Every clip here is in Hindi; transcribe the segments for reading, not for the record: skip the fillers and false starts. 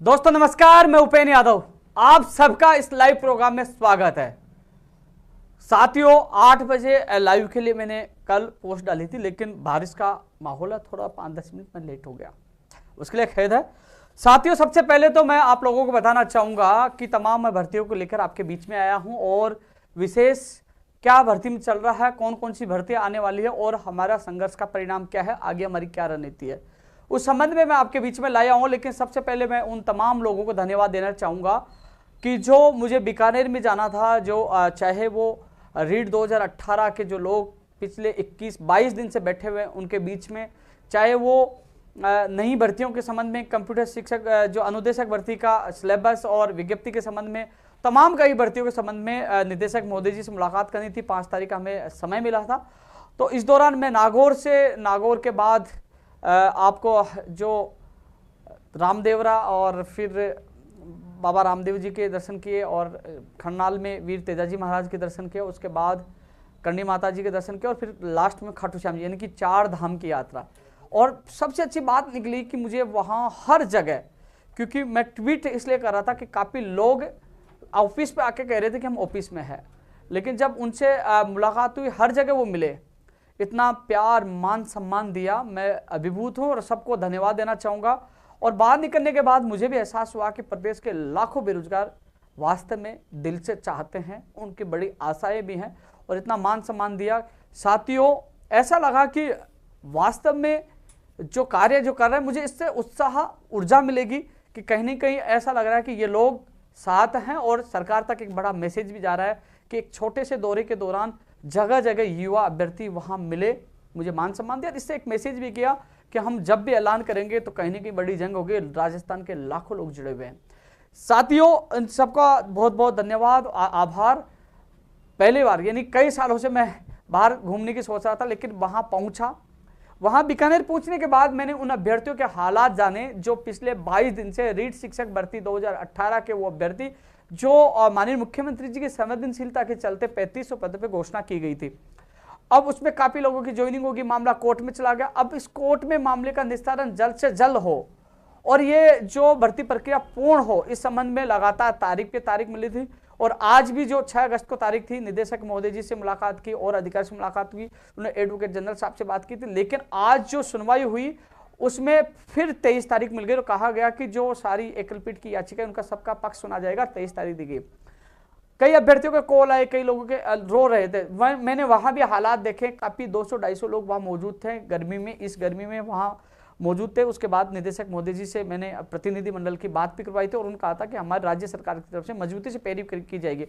दोस्तों नमस्कार, मैं उपेंद्र यादव, आप सबका इस लाइव प्रोग्राम में स्वागत है। साथियों 8 बजे लाइव के लिए मैंने कल पोस्ट डाली थी, लेकिन बारिश का माहौल है, थोड़ा 5-10 मिनट में लेट हो गया, उसके लिए खेद है। साथियों सबसे पहले तो मैं आप लोगों को बताना चाहूंगा कि तमाम मैं भर्तियों को लेकर आपके बीच में आया हूं और विशेष क्या भर्ती में चल रहा है, कौन कौन सी भर्तियां आने वाली है और हमारा संघर्ष का परिणाम क्या है, आगे हमारी क्या रणनीति है, उस संबंध में मैं आपके बीच में लाया हूं। लेकिन सबसे पहले मैं उन तमाम लोगों को धन्यवाद देना चाहूंगा कि जो मुझे बीकानेर में जाना था, जो चाहे वो रीट 2018 के जो लोग पिछले 21-22 दिन से बैठे हुए उनके बीच में, चाहे वो नई भर्तियों के संबंध में, कंप्यूटर शिक्षक जो अनुदेशक भर्ती का सिलेबस और विज्ञप्ति के संबंध में, तमाम कई भर्तियों के संबंध में निदेशक महोदय जी से मुलाकात करनी थी। 5 तारीख का हमें समय मिला था। तो इस दौरान मैं नागौर के बाद आपको जो रामदेवरा और फिर बाबा रामदेव जी के दर्शन किए और खन्नाल में वीर तेजाजी महाराज के दर्शन किए, उसके बाद करणी माता जी के दर्शन किए और फिर लास्ट में खाटू श्याम जी, यानी कि 4 धाम की यात्रा। और सबसे अच्छी बात निकली कि मुझे वहाँ हर जगह, क्योंकि मैं ट्वीट इसलिए कर रहा था कि काफ़ी लोग ऑफिस पे आके कह रहे थे कि हम ऑफिस में हैं, लेकिन जब उनसे मुलाकात हुई हर जगह वो मिले, इतना प्यार मान सम्मान दिया, मैं अभिभूत हूँ और सबको धन्यवाद देना चाहूँगा। और बाहर निकलने के बाद मुझे भी एहसास हुआ कि प्रदेश के लाखों बेरोजगार वास्तव में दिल से चाहते हैं, उनकी बड़ी आशाएं भी हैं और इतना मान सम्मान दिया। साथियों ऐसा लगा कि वास्तव में जो कार्य जो कर रहे हैं, मुझे इससे उत्साह ऊर्जा मिलेगी कि कहीं ना कहीं ऐसा लग रहा है कि ये लोग साथ हैं और सरकार तक एक बड़ा मैसेज भी जा रहा है कि एक छोटे से दौरे के दौरान जगह जगह युवा अभ्यर्थी वहां मिले, मुझे मान सम्मान दिया। इससे एक मैसेज भी किया कि हम जब भी ऐलान करेंगे तो कहीं ना कहीं बड़ी जंग होगी। राजस्थान के लाखों लोग जुड़े हुए हैं। साथियों इन सबका बहुत बहुत धन्यवाद, आभार। पहली बार यानी कई सालों से मैं बाहर घूमने की सोच रहा था, लेकिन वहां पहुंचा। वहां बीकानेर पहुंचने के बाद मैंने उन अभ्यर्थियों के हालात जाने जो पिछले 22 दिन से रीट शिक्षक भर्ती 2018 के वो अभ्यर्थी जो माननीय मुख्यमंत्री जी की संवेदनशीलता के चलते 3500 पद पे घोषणा की गई थी। अब उसमें काफी लोगों की ज्वाइनिंग होगी, मामला कोर्ट में चला गया। अब इस कोर्ट में मामले का निस्तारण जल्द से जल्द हो और ये जो भर्ती प्रक्रिया पूर्ण हो, इस संबंध में लगातार तारीख पे तारीख मिली थी। और आज भी जो 6 अगस्त को तारीख थी, निदेशक महोदय जी से मुलाकात की और अधिकारी से मुलाकात हुई, उन्होंने एडवोकेट जनरल साहब से बात की थी। लेकिन आज जो सुनवाई हुई उसमें फिर 23 तारीख मिल गई और कहा गया कि जो सारी एकलपीठ की याचिका उनका सबका पक्ष सुना जाएगा, 23 तारीख दी गई। कई अभ्यर्थियों के कॉल आए, कई लोगों के रो रहे थे। मैंने वहां भी हालात देखे, काफी 200-250 लोग वहां मौजूद थे गर्मी में, इस गर्मी में वहां मौजूद थे। उसके बाद निदेशक महोदय जी से मैंने प्रतिनिधि मंडल की बात भी करवाई थी और उन्होंने कहा था कि हमारी राज्य सरकार की तरफ से मजबूती से पैरवी की जाएगी।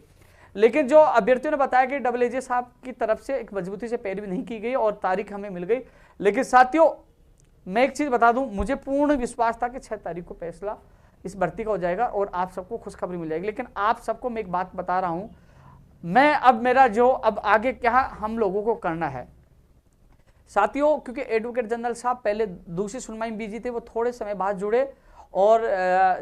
लेकिन जो अभ्यर्थियों ने बताया कि डबल साहब की तरफ से एक मजबूती से पैरवी नहीं की गई और तारीख हमें मिल गई। लेकिन साथियों मैं एक चीज बता दूं, मुझे पूर्ण विश्वास था कि 6 तारीख को फैसला इस भर्ती का हो जाएगा और आप सबको खुशखबरी मिल जाएगी। लेकिन आप सबको मैं एक बात बता रहा हूं, मैं अब आगे क्या हम लोगों को करना है साथियों, क्योंकि एडवोकेट जनरल साहब पहले दूसरी सुनवाई में बिजी थे, वो थोड़े समय बाद जुड़े और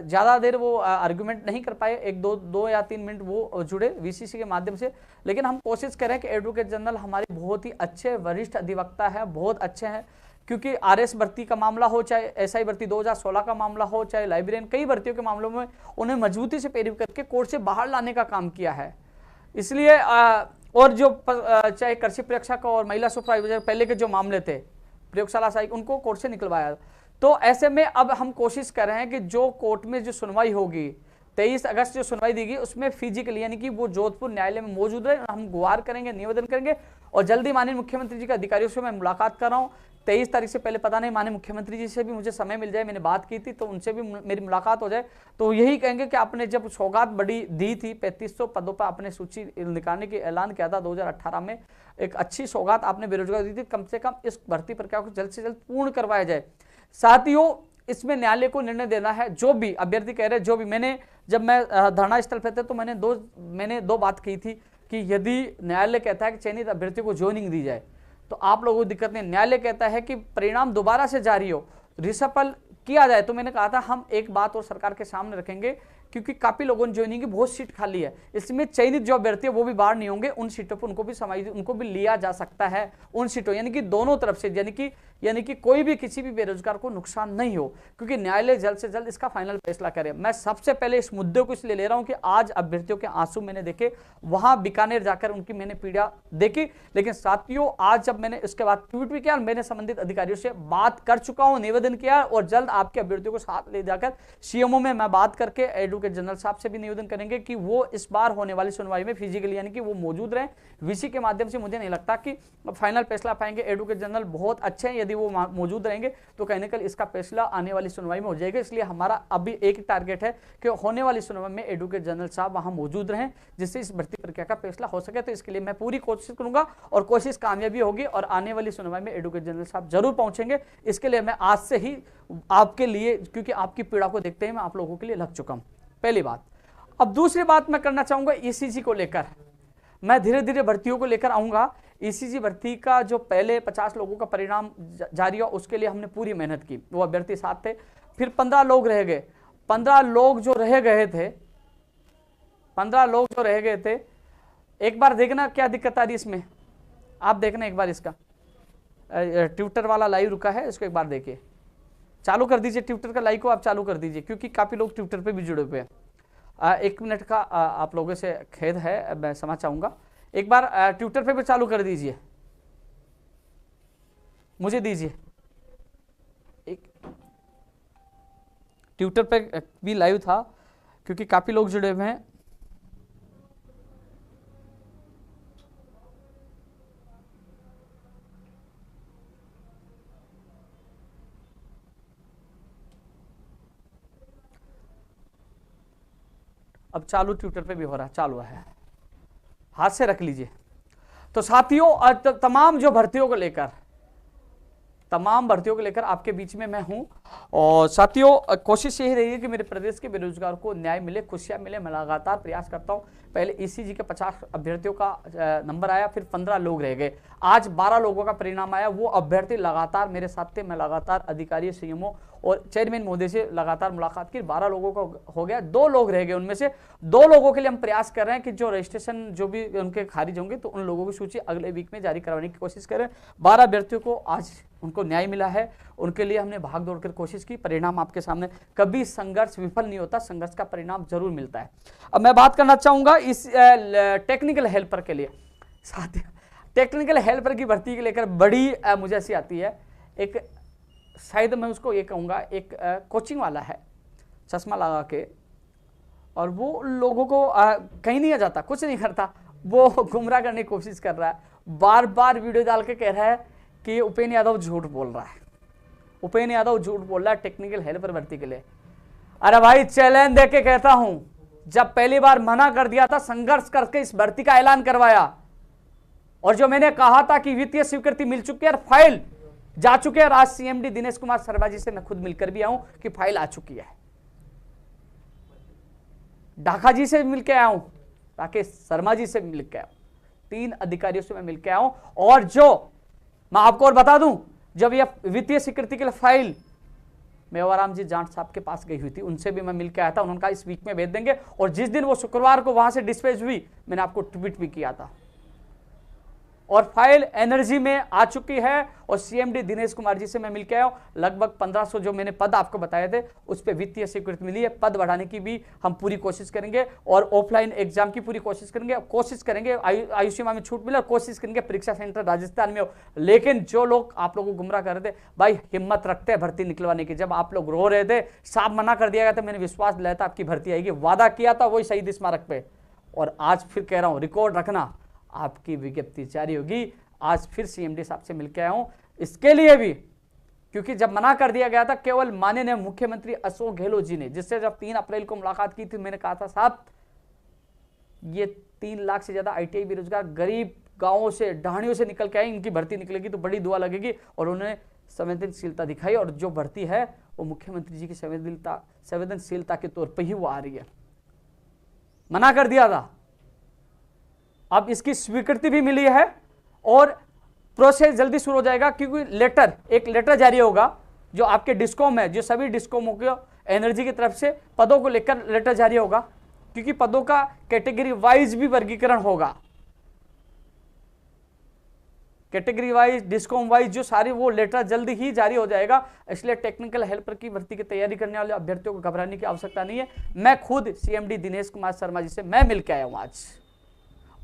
ज़्यादा देर वो आर्गुमेंट नहीं कर पाए, 1-2 या 3 मिनट वो जुड़े वीसीसी के माध्यम से। लेकिन हम कोशिश करें कि एडवोकेट जनरल हमारे बहुत ही अच्छे वरिष्ठ अधिवक्ता हैं, बहुत अच्छे हैं, क्योंकि आरएस भर्ती का मामला हो, चाहे एसआई भर्ती 2016 का मामला हो, चाहे लाइब्रेरियन, कई भर्तियों के मामलों में उन्हें मजबूती से पैरवी करके कोर्ट से बाहर लाने का काम किया है। इसलिए और जो चाहे कृषि प्रेक्षक और महिला सुपरवाइजर पहले के जो मामले थे प्रयोगशाला सहायक, उनको कोर्ट से निकलवाया। तो ऐसे में अब हम कोशिश कर रहे हैं कि जो कोर्ट में जो सुनवाई होगी 23 अगस्त जो सुनवाई दी गई उसमें फिजिकली यानी कि वो जोधपुर न्यायालय में मौजूद रहे। हम गुहार करेंगे, निवेदन करेंगे और जल्दी माननीय मुख्यमंत्री जी के अधिकारियों से मैं मुलाकात कर रहा हूँ। 23 तारीख से पहले पता नहीं, माननीय मुख्यमंत्री जी से भी मुझे समय मिल जाए, मैंने बात की थी तो उनसे भी मेरी मुलाकात हो जाए। तो यही कहेंगे कि आपने जब सौगात बड़ी दी थी, 3500 पदों पर आपने सूची निकालने की ऐलान किया था 2018 में, एक अच्छी सौगात आपने बेरोजगार दी थी, कम से कम इस भर्ती प्रक्रिया को जल्द से जल्द पूर्ण करवाया जाए। साथियों इसमें न्यायालय को निर्णय देना है। जो भी अभ्यर्थी कह रहे, जो भी जब मैं धरना स्थल पे थे तो मैंने दो बात की थी कि यदि न्यायालय कहता है कि चयनित अभ्यर्थी को ज्वाइनिंग दी जाए तो आप लोगों को दिक्कत नहीं, न्यायालय कहता है कि परिणाम दोबारा से जारी हो, रिसफल किया जाए, तो मैंने कहा था हम एक बात और सरकार के सामने रखेंगे, क्योंकि काफी लोगों ने ज्वाइनिंग की, बहुत सीट खाली है, इसमें चयनित जो अभ्यर्थी है वो भी बाहर नहीं होंगे, उन सीटों पर उनको भी लिया जा सकता है, उन सीटों यानी कि दोनों तरफ से, यानी कि यानी कि कोई भी किसी भी बेरोजगार को नुकसान नहीं हो, क्योंकि न्यायालय जल्द से जल्द इसका फाइनल फैसला करे। मैं सबसे पहले इस मुद्दे को इसलिए ले रहा हूं कि आज अभ्यर्थियों के आंसू मैंने देखे, वहां बीकानेर जाकर उनकी मैंने पीड़ा देखी, लेकिन साथियों आज जब मैंने इसके बाद ट्वीट भी किया, मैंने संबंधित अधिकारियों से बात कर चुका हूं, निवेदन किया, और जल्द आपके अभ्यर्थियों को साथ ले जाकर सीएमओ में मैं बात करके एडवोकेट जनरल साहब से भी निवेदन करेंगे कि वो इस बार होने वाली सुनवाई में फिजिकली यानी कि वो मौजूद रहे। वीसी के माध्यम से मुझे नहीं लगता कि फाइनल फैसला पाएंगे। एडवोकेट जनरल बहुत अच्छे हैं, यदि वो मौजूद रहेंगे तो कहीं ना कहीं इसका फैसला आने वाली सुनवाई में हो जाएगा। इसलिए हमारा अभी एक टारगेट है कि होने वाली सुनवाई में एडवोकेट जनरल साहब वहां मौजूद रहें, जिससे इस भर्ती प्रक्रिया का फैसला हो सके। तो इसके लिए मैं पूरी कोशिश करूंगा और कोशिश कामयाबी होगी और आने वाली सुनवाई में एडवोकेट जनरल साहब जरूर पहुंचेंगे। इसके लिए मैं आज से ही आपके लिए, क्योंकि आपकी पीड़ा को देखते ही मैं आप लोगों के लिए लग चुका हूं, पहली बात। अब दूसरी बात मैं करना चाहूंगा ईसीजी को लेकर, मैं धीरे धीरे भर्तियों को लेकर आऊंगा। ईसीजी भर्ती का जो पहले 50 लोगों का परिणाम जारी हुआ, उसके लिए हमने पूरी मेहनत की, वो अभ्यर्थी साथ थे। फिर 15 लोग रह गए, 15 लोग जो रह गए थे, 15 लोग जो रह गए थे, एक बार देखना क्या दिक्कत आ रही इसमें, आप देखना एक बार, इसका ट्विटर वाला लाइव रुका है, इसको एक बार देखिए, चालू कर दीजिए ट्विटर का लाइव को आप चालू कर दीजिए, क्योंकि काफी लोग ट्विटर पे भी जुड़े हुए हैं। 1 मिनट का आप लोगों से खेद है, मैं समझ चाहूंगा, एक बार ट्विटर पे भी चालू कर दीजिए, मुझे दीजिए एक, ट्विटर पे भी लाइव था क्योंकि काफी लोग जुड़े हुए हैं। अब चालू ट्विटर पे भी हो रहा है, चालू है, हाथ से रख लीजिए। तो साथियों तमाम जो भर्तियों को लेकर, तमाम भर्तियों को लेकर आपके बीच में मैं हूं, और साथियों कोशिश यही रही है कि मेरे प्रदेश के बेरोजगार को न्याय मिले, खुशियां मिले। मैं लगातार प्रयास करता हूं। पहले ईसीजी के 50 अभ्यर्थियों का नंबर आया, फिर 15 लोग रह गए, आज 12 लोगों का परिणाम आया। वो अभ्यर्थी लगातार मेरे साथ थे, मैं लगातार अधिकारी, सीएमओ और चेयरमैन महोदय से लगातार मुलाकात की। 12 लोगों का हो गया, 2 लोग रह गए, उनमें से 2 लोगों के लिए हम प्रयास कर रहे हैं कि जो रजिस्ट्रेशन जो भी उनके खारिज होंगे तो उन लोगों की सूची अगले वीक में जारी करवाने की कोशिश करें। 12 अभ्यर्थियों को आज उनको न्याय मिला है, उनके लिए हमने भाग दौड़ कर कोशिश की। परिणाम आपके सामने, कभी संघर्ष विफल नहीं होता, संघर्ष का परिणाम जरूर मिलता है। अब मैं बात करना चाहूंगा इस टेक्निकल हेल्पर के लिए। साथ टेक्निकल हेल्पर की भर्ती को लेकर बड़ी मुझे ऐसी आती है, एक शायद मैं उसको ये कहूँगा, एक कोचिंग वाला है चश्मा लगा के, और वो लोगों को कहीं नहीं आ जाता, कुछ नहीं करता, वो गुमराह करने की कोशिश कर रहा है, बार बार वीडियो डाल के कह रहा है कि उपेंद्र यादव झूठ बोल रहा है, उपेंद्र यादव झूठ बोल रहा है टेक्निकल हेल्पर भर्ती के लिए। अरे भाई चैलेंज दे के कहता हूं, जब पहली बार मना कर दिया था, संघर्ष करके इस भर्ती का ऐलान करवाया, और जो मैंने कहा था कि वित्तीय स्वीकृति मिल चुकी है, फाइल जा चुके हैं, आज सीएमडी दिनेश कुमार शर्मा जी से मैं खुद मिलकर भी आऊं कि फाइल आ चुकी है। ढाका जी से मिलकर आया हूं, राकेश शर्मा जी से मिलकर आया हूं, 3 अधिकारियों से मैं मिलकर आया हूं। और जो मैं आपको और बता दूं, जब यह वित्तीय स्वीकृति के लिए फाइल मेवाराम जी जाट साहब के पास गई हुई थी, उनसे भी मैं मिलकर आया था, उन्होंने कहा इस वीक में भेज देंगे। और जिस दिन वो शुक्रवार को वहां से डिस्पैच हुई, मैंने आपको ट्वीट भी किया था, और फाइल एनर्जी में आ चुकी है। और सीएमडी दिनेश कुमार जी से मैं मिलकर आया हूं, लगभग 1500 जो मैंने पद आपको बताए थे उस पर वित्तीय स्वीकृति मिली है। पद बढ़ाने की भी हम पूरी कोशिश करेंगे, और ऑफलाइन एग्जाम की पूरी कोशिश करेंगे, आयुष्मान में छूट मिले, कोशिश करेंगे परीक्षा सेंटर राजस्थान में हो। लेकिन जो लोग आप लोगों को गुमराह कर रहे थे, भाई हिम्मत रखते हैं भर्ती निकलवाने की। जब आप लोग रो रहे थे, साफ मना कर दिया गया था, मैंने विश्वास दिलाया था आपकी भर्ती आएगी, वादा किया था वही शहीद स्मारक पे, और आज फिर कह रहा हूं रिकॉर्ड रखना, आपकी विज्ञप्ति जारी होगी। आज फिर सीएमडी साहब से मिलकर आया हूं, इसके लिए भी, क्योंकि जब मना कर दिया गया था, केवल माननीय मुख्यमंत्री अशोक गहलोत जी ने, जिससे जब 3 अप्रैल को मुलाकात की थी, मैंने कहा था साहब ये 3 लाख से ज्यादा आईटीआई बेरोजगार गरीब गांवों से, ढाणियों से निकल के आए, इनकी भर्ती निकलेगी तो बड़ी दुआ लगेगी। और उन्होंने संवेदनशीलता दिखाई, और जो भर्ती है वो मुख्यमंत्री जी की संवेदनशीलता के तौर पर ही वो आ रही है। मना कर दिया था, अब इसकी स्वीकृति भी मिली है, और प्रोसेस जल्दी शुरू हो जाएगा, क्योंकि एक लेटर जारी होगा जो आपके डिस्कॉम है, जो सभी डिस्कॉमों के एनर्जी की तरफ से पदों को लेकर लेटर जारी होगा, क्योंकि पदों का कैटेगरी वाइज भी वर्गीकरण होगा। कैटेगरी वाइज, डिस्कॉम वाइज जो सारी वो लेटर जल्दी ही जारी हो जाएगा। इसलिए टेक्निकल हेल्पर की भर्ती की तैयारी करने वाले अभ्यर्थियों को घबराने की आवश्यकता नहीं है। मैं खुद सीएमडी दिनेश कुमार शर्मा जी से मैं मिलकर आया हूं आज।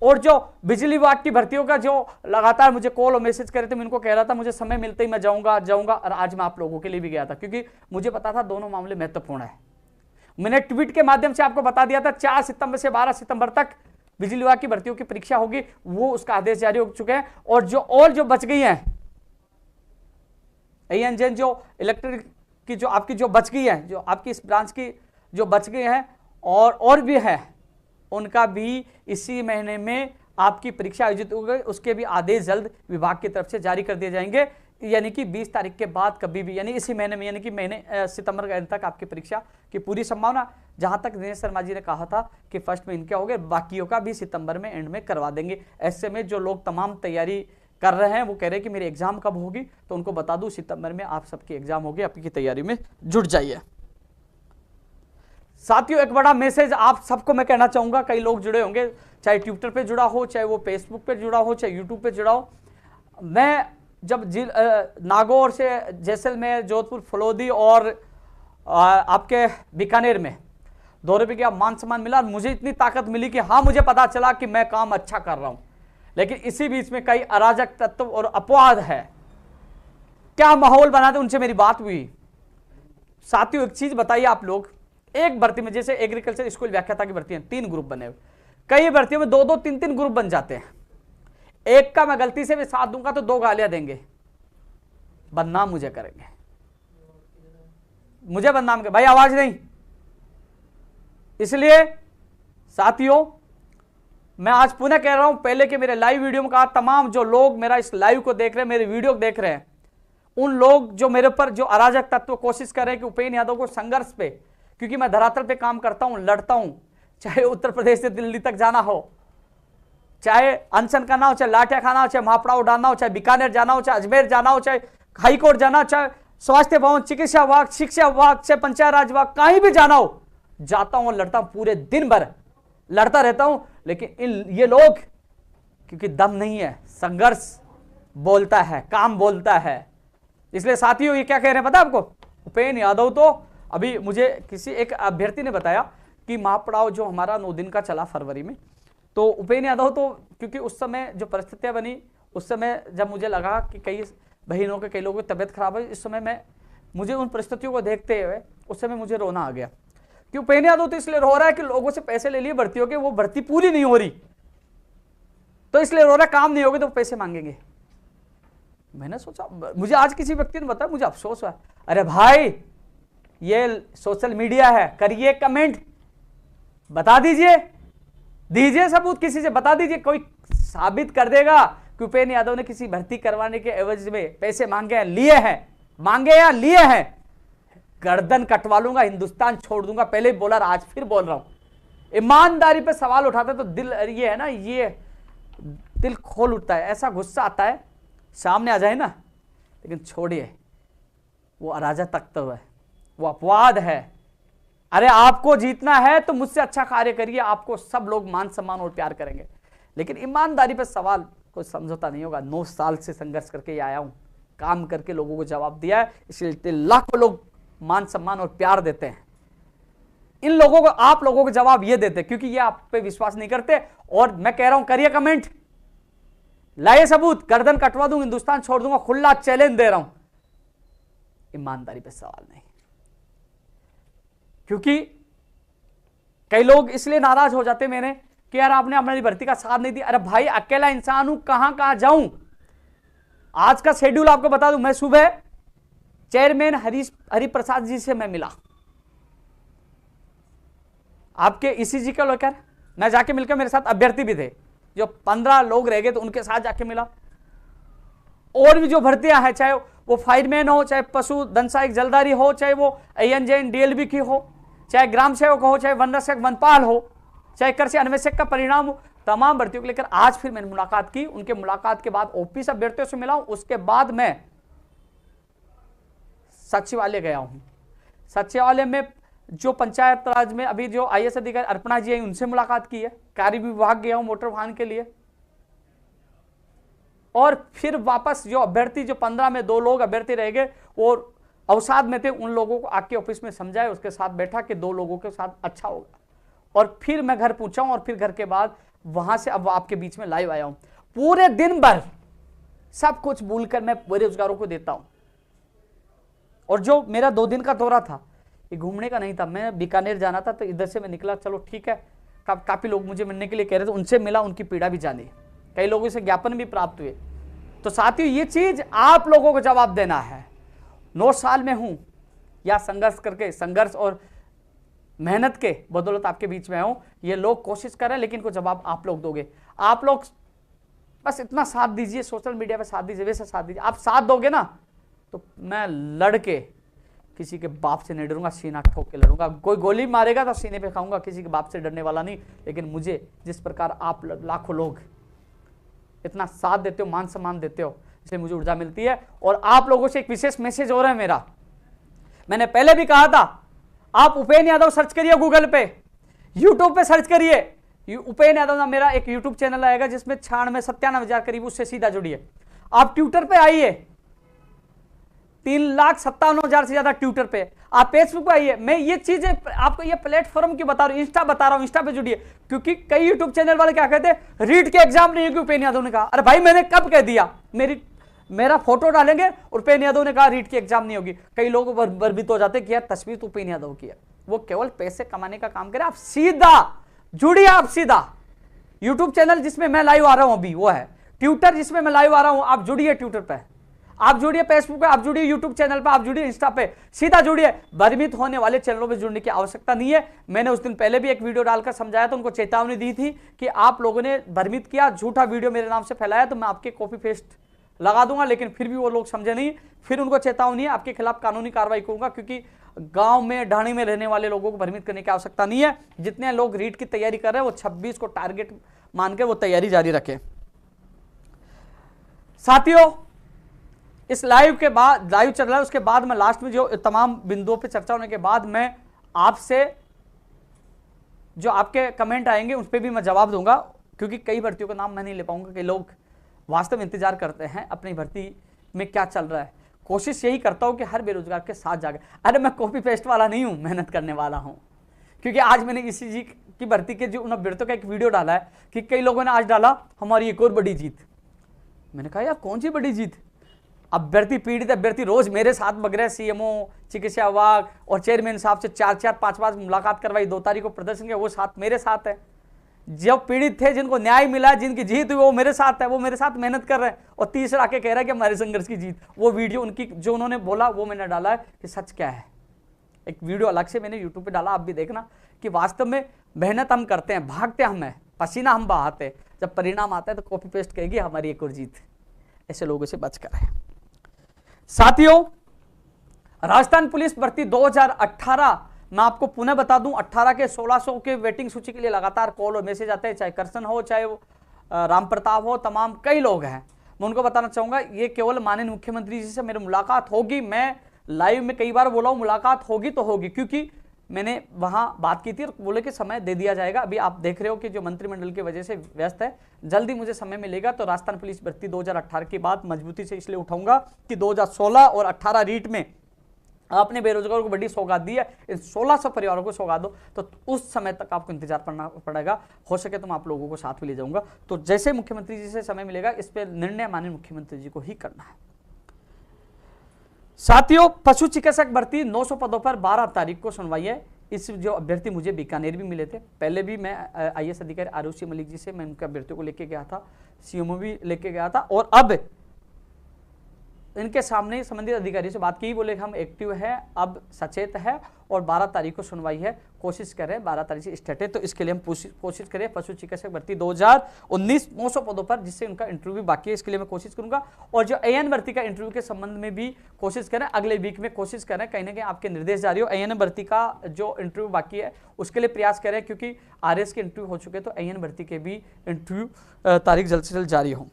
और जो बिजली विभाग की भर्तियों का जो लगातार मुझे कॉल और मैसेज करे थे, मैं इनको कह रहा था मुझे समय मिलते ही मैं जाऊंगा। और आज मैं आप लोगों के लिए भी गया था, क्योंकि मुझे पता था दोनों मामले महत्वपूर्ण है। मैंने ट्वीट के माध्यम से आपको बता दिया था 4 सितंबर से 12 सितंबर तक बिजली विभाग की भर्तियों की परीक्षा होगी, वो उसका आदेश जारी हो चुके हैं। और जो बच गई हैं ANJ जो इलेक्ट्रिक की जो आपकी जो बच गई है, जो आपकी इस ब्रांच की जो बच गई हैं और भी है, उनका भी इसी महीने में आपकी परीक्षा आयोजित होगी। उसके भी आदेश जल्द विभाग की तरफ से जारी कर दिए जाएंगे, यानी कि 20 तारीख के बाद कभी भी, यानी इसी महीने में, यानी कि महीने सितंबर के अंत तक आपकी परीक्षा की पूरी संभावना। जहां तक दिनेश शर्मा जी ने कहा था कि फर्स्ट में इनके हो गए, बाकियों का भी सितंबर में एंड में करवा देंगे। ऐसे में जो लोग तमाम तैयारी कर रहे हैं वो कह रहे हैं कि मेरी एग्जाम कब होगी, तो उनको बता दूं सितंबर में आप सबकी एग्जाम होगी, आपकी तैयारी में जुट जाइए। साथियों, एक बड़ा मैसेज आप सबको मैं कहना चाहूंगा, कई लोग जुड़े होंगे, चाहे ट्विटर पे जुड़ा हो, चाहे वो फेसबुक पे जुड़ा हो, चाहे यूट्यूब पे जुड़ा हो। मैं जब नागौर से जैसलमेर, जोधपुर, फलोदी और आपके बीकानेर में दौरे पे गया, मान सम्मान मिला, मुझे इतनी ताकत मिली कि हाँ, मुझे पता चला कि मैं काम अच्छा कर रहा हूं। लेकिन इसी बीच में कई अराजक तत्व और अपवाद है, क्या माहौल बनाते, उनसे मेरी बात हुई। साथियों, एक चीज बताइए आप लोग, एक भर्ती में जैसे एग्रीकल्चर स्कूल व्याख्याता की भर्ती है, 3 ग्रुप बने हुए, कई भर्तियों में 2-2, 3-3 ग्रुप बन जाते हैं। एक का मैं गलती से भी साथ दूंगा तो 2 गालियां देंगे, बदनाम मुझे करेंगे, मुझे बदनाम कर, भाई आवाज नहीं। इसलिए साथियों, मैं आज पुनः कह रहा हूं, पहले के मेरे लाइव वीडियो में कहा, तमाम जो लोग मेरा इस लाइव को देख रहे हैं, मेरे वीडियो देख रहे हैं, उन लोग जो मेरे पर जो अराजक तत्व कोशिश कर रहे हैं कि उपेंद्र यादव को संघर्ष पे, क्योंकि मैं धरातल पे काम करता हूं, लड़ता हूं, चाहे उत्तर प्रदेश से दिल्ली तक जाना हो, चाहे अनशन करना हो, चाहे लाठियां खाना हो, चाहे महापड़ा उड़ाना हो, चाहे बीकानेर जाना हो, चाहे अजमेर जाना हो, चाहे हाईकोर्ट जाना हो, चाहे स्वास्थ्य भवन, चिकित्सा विभाग, शिक्षा विभाग, चाहे पंचायत राज विभाग, कहीं भी जाना हो, जाता हूं, लड़ता हूं, पूरे दिन भर लड़ता रहता हूं। लेकिन ये लोग, क्योंकि दम नहीं है, संघर्ष बोलता है, काम बोलता है। इसलिए साथियों, ये क्या कह रहे हैं पता है आपको, उपेंद्र यादव तो अभी मुझे किसी एक अभ्यर्थी ने बताया कि महापड़ाव जो हमारा 9 दिन का चला फरवरी में, तो उपेंद्र यादव तो, क्योंकि उस समय जो परिस्थितियां बनी, उस समय जब मुझे लगा कि कई बहनों के, कई लोगों की तबियत खराब है, इस समय मुझे उन परिस्थितियों को देखते हुए उस समय मुझे रोना आ गया कि उपेंद्र यादव तो इसलिए रो रहा है कि लोगों से पैसे ले लिए भर्तियों के, वो भर्ती पूरी नहीं हो रही, तो इसलिए रो रहा है, काम नहीं होगी तो पैसे मांगेंगे। मैंने सोचा, मुझे आज किसी व्यक्ति ने बताया, मुझे अफसोस हुआ, अरे भाई ये सोशल मीडिया है, करिए कमेंट, बता दीजिए सबूत, किसी से बता दीजिए, कोई साबित कर देगा कि उपेंद्र यादव ने किसी भर्ती करवाने के एवज में पैसे मांगे हैं, मांगे या लिए हैं, गर्दन कटवा लूंगा, हिंदुस्तान छोड़ दूंगा। पहले ही बोला, आज फिर बोल रहा हूं, ईमानदारी पे सवाल उठाते तो दिल, ये है ना, ये दिल खोल उठता है, ऐसा गुस्सा आता है, सामने आ जाए ना। लेकिन छोड़िए, वो अराजक तत्व है, वो अपवाद है। अरे आपको जीतना है तो मुझसे अच्छा कार्य करिए, आपको सब लोग मान सम्मान और प्यार करेंगे, लेकिन ईमानदारी पे सवाल कोई समझौता नहीं होगा। 9 साल से संघर्ष करके आया हूं, काम करके लोगों को जवाब दिया है, इसलिए लाखों लोग मान सम्मान और प्यार देते हैं। इन लोगों को, आप लोगों को जवाब ये देते क्योंकि ये आप पे विश्वास नहीं करते। और मैं कह रहा हूं, करिए कमेंट, लाइए सबूत, गर्दन कटवा दूंगा, हिंदुस्तान छोड़ दूंगा, खुला चैलेंज दे रहा हूं। ईमानदारी पे सवाल नहीं, क्योंकि कई लोग इसलिए नाराज हो जाते मेरे कि यार आपने हमारी भर्ती का साथ नहीं दिया। अरे भाई, अकेला इंसान हूं, कहां जाऊं। आज का शेड्यूल आपको बता दूं, मैं सुबह चेयरमैन हरिप्रसाद जी से मैं मिला, आपके ईसीजी का लेकर मैं जाके मिलकर, मेरे साथ अभ्यर्थी भी थे, जो 15 लोग रह गए तो उनके साथ जाके मिला। और भी जो भर्तियां हैं, चाहे वो फायरमैन हो, चाहे पशु धन सहायक जलदारी हो, चाहे वो ANJ DLB की हो, चाहे ग्राम सेवक हो, चाहे वन रक्षक वनपाल हो, चाहे कृषि अन्वेषक का परिणाम हो, तमाम भर्तियों को लेकर आज फिर मैंने मुलाकात की। उनके मुलाकात के बाद ऑफिस अभ्यर्थियों से मिला हूं, उसके बाद मैं सचिवालय गया हूं। सचिवालय में जो पंचायत राज में अभी जो IAS अधिकारी अर्पणा जी है, उनसे मुलाकात की है। कार्य विभाग गया हूं मोटर वाहन के लिए, और फिर वापस जो अभ्यर्थी, जो 15 में 2 लोग अभ्यर्थी रह गए और अवसाद में थे, उन लोगों को आके ऑफिस में समझाए, उसके साथ बैठा कि 2 लोगों के साथ अच्छा होगा। और फिर मैं घर पहुंचा हूं और फिर घर के बाद वहां से अब आपके बीच में लाइव आया हूं। पूरे दिन भर सब कुछ भूलकर मैं बेरोजगारों को देता हूं। और जो मेरा 2 दिन का दौरा था, ये घूमने का नहीं था, मैं बीकानेर जाना था, तो इधर से मैं निकला, चलो ठीक है। काफी लोग मुझे मिलने के लिए कह रहे थे, उनसे मिला, उनकी पीड़ा भी जानी, कई लोगों से ज्ञापन भी प्राप्त हुए। तो साथियों, ये चीज आप लोगों को जवाब देना है। 9 साल में हूं या संघर्ष करके, संघर्ष और मेहनत के बदौलत आपके बीच में आया हूं। ये लोग कोशिश कर रहे हैं, लेकिन को जवाब आप लोग दोगे। आप लोग बस इतना साथ दीजिए, सोशल मीडिया पे साथ दीजिए, वैसे साथ दीजिए। आप साथ दोगे ना तो मैं लड़के किसी के बाप से नहीं डरूंगा, सीना ठोक के लड़ूंगा। कोई गोली मारेगा तो सीने पे खाऊंगा, किसी के बाप से डरने वाला नहीं। लेकिन मुझे जिस प्रकार आप लाखों लोग इतना साथ देते हो, मान सम्मान देते हो, इसलिए मुझे ऊर्जा मिलती है। और आप लोगों से एक विशेष मैसेज हो रहा है मेरा। मैंने पहले भी कहा था, आप उपेंद्र यादव सर्च करिए गूगल पे, यूट्यूब पे सर्च करिए, उपेंद्र यादव ना मेरा एक यूट्यूब चैनल आएगा जिसमें 96-97 करीब, उससे सीधा जुड़िए। आप ट्विटर पे आइए, 3,57,000 से ज्यादा ट्विटर पे। आप फेसबुक पे आइए। मैं ये चीजें आपको ये प्लेटफॉर्म की बता रहा हूं, इंस्टा बता रहा हूं, इंस्टा पे जुड़िए। क्योंकि कई यूट्यूब चैनल वाले क्या कहते हैं, रीड के एग्जाम नहीं है कि उपेंद्र यादव ने कहा। अरे भाई, मैंने कब कह दिया? मेरा फोटो डालेंगे और उपेंद्र यादव ने कहा रीड की एग्जाम नहीं होगी। कई लोग भयभीत हो जाते कि यार तस्वीर तो उपेंद्र यादव की है। वो केवल पैसे कमाने का काम करे। आप सीधा जुड़िए, आप सीधा यूट्यूब चैनल जिसमें मैं लाइव आ रहा हूं अभी वो है, ट्विटर जिसमें मैं लाइव आ रहा हूं, आप जुड़िए ट्विटर पे, आप जुड़िए फेसबुक पे, आप जुड़िए यूट्यूब चैनल पे, आप जुड़िए इंस्टा पे, सीधा जुड़िए। भ्रमित होने वाले चैनलों पे जुड़ने की आवश्यकता नहीं है। मैंने उस दिन पहले भी एक वीडियो डालकर समझाया था, उनको चेतावनी दी थी कि आप लोगों ने भ्रमित किया, झूठा वीडियो मेरे नाम से फैलाया, तो मैं आपके कॉपी पेस्ट लगा दूंगा। लेकिन फिर भी वो लोग समझे नहीं। फिर उनको चेतावनी है, आपके खिलाफ कानूनी कार्रवाई करूंगा। क्योंकि गांव में, ढाणी में रहने वाले लोगों को भ्रमित करने की आवश्यकता नहीं है। जितने लोग रीट की तैयारी कर रहे हैं वो 26 को टारगेट मान के वो तैयारी जारी रखें। साथियों, इस लाइव के बाद, लाइव चल रहा है, उसके बाद मैं लास्ट में जो तमाम बिंदुओं पे चर्चा होने के बाद मैं आपसे जो आपके कमेंट आएंगे उस पर भी मैं जवाब दूंगा। क्योंकि कई भर्तियों का नाम मैं नहीं ले पाऊंगा, कई लोग वास्तव में इंतजार करते हैं अपनी भर्ती में क्या चल रहा है। कोशिश यही करता हूं कि हर बेरोजगार के साथ जाके। अरे मैं कॉपी पेस्ट वाला नहीं हूं, मेहनत करने वाला हूं। क्योंकि आज मैंने इसी जी की भर्ती के जो उन अभ्यर्थियों का एक वीडियो डाला है कि कई लोगों ने आज डाला हमारी एक और बड़ी जीत। मैंने कहा यार कौन सी बड़ी जीत? अभ्यर्थी, पीड़ित अभ्यर्थी रोज मेरे साथ बग रहे, सीएमओ, चिकित्सा विभाग और चेयरमैन साहब से 4-4, 5-5 मुलाकात करवाई, 2 तारीख को प्रदर्शन किया, वो साथ मेरे साथ है। जब पीड़ित थे, जिनको न्याय मिला, जिनकी जीत हुई, वो मेरे साथ है, वो मेरे साथ मेहनत कर रहे हैं। और तीसरा आके कह रहा है कि हमारे संघर्ष की जीत। वो वीडियो उनकी जो उन्होंने बोला वो मैंने डाला है कि सच क्या है। एक वीडियो अलग से मैंने यूट्यूब पे डाला, आप भी देखना कि वास्तव में मेहनत हम करते हैं, भागते हम हैं, पसीना हम बहाते हैं, जब परिणाम आता है तो कॉपी पेस्ट कहेगी हमारी एक और जीत। ऐसे लोगों से बचकर है। साथियों, राजस्थान पुलिस भर्ती 2018, मैं आपको पुनः बता दूं, 18 के 1600 के वेटिंग सूची के लिए लगातार कॉल और मैसेज आते हैं, चाहे करसन हो, चाहे राम प्रताप हो, तमाम कई लोग हैं। मैं उनको बताना चाहूंगा, ये केवल माननीय मुख्यमंत्री जी से मेरी मुलाकात होगी। मैं लाइव में कई बार बोला हूं, मुलाकात होगी तो होगी, क्योंकि मैंने वहां बात की थी और बोले कि समय दे दिया जाएगा। अभी आप देख रहे हो कि जो मंत्रिमंडल की वजह से व्यस्त है, जल्दी मुझे समय मिलेगा तो राजस्थान पुलिस भर्ती 2018 की बात मजबूती से इसलिए उठाऊंगा कि 2016 और 18 रीट में आपने बेरोजगारों को बड़ी सौगात दी है, इन 1600 परिवारों को सौगात दो, तो उस समय तक आपको इंतजार करना पड़ेगा। हो सके तो मैं आप लोगों को साथ में ले जाऊंगा। तो जैसे मुख्यमंत्री जी से समय मिलेगा, इस पर निर्णय माननीय मुख्यमंत्री जी को ही करना है। साथियों, पशु चिकित्सक भर्ती 900 पदों पर 12 तारीख को सुनवाई है। इस जो अभ्यर्थी मुझे बीकानेर भी मिले थे, पहले भी मैं आईएएस अधिकारी आरुषि मलिक जी से मैं उनके अभ्यर्थियों को लेके गया था, सीएमओ भी लेके गया था, और अब इनके सामने संबंधित अधिकारी से बात की, बोले हम एक्टिव है, अब सचेत है और 12 तारीख को सुनवाई है, कोशिश करें 12 तारीख से स्टार्ट है, तो इसके लिए हम कोशिश करें। पशु चिकित्सक भर्ती 2019 900 पदों पर, जिससे उनका इंटरव्यू बाकी है, इसके लिए मैं कोशिश करूंगा। और जो एएन भर्ती का इंटरव्यू के संबंध में भी कोशिश करें, अगले वीक में कोशिश करें, कहीं ना कहीं आपके निर्देश जारी हो। एएन भर्ती का जो इंटरव्यू बाकी है उसके लिए प्रयास करें, क्योंकि आरएस के इंटरव्यू हो चुके, तो एएन भर्ती के भी इंटरव्यू तारीख जल्द से जल्द जारी हो।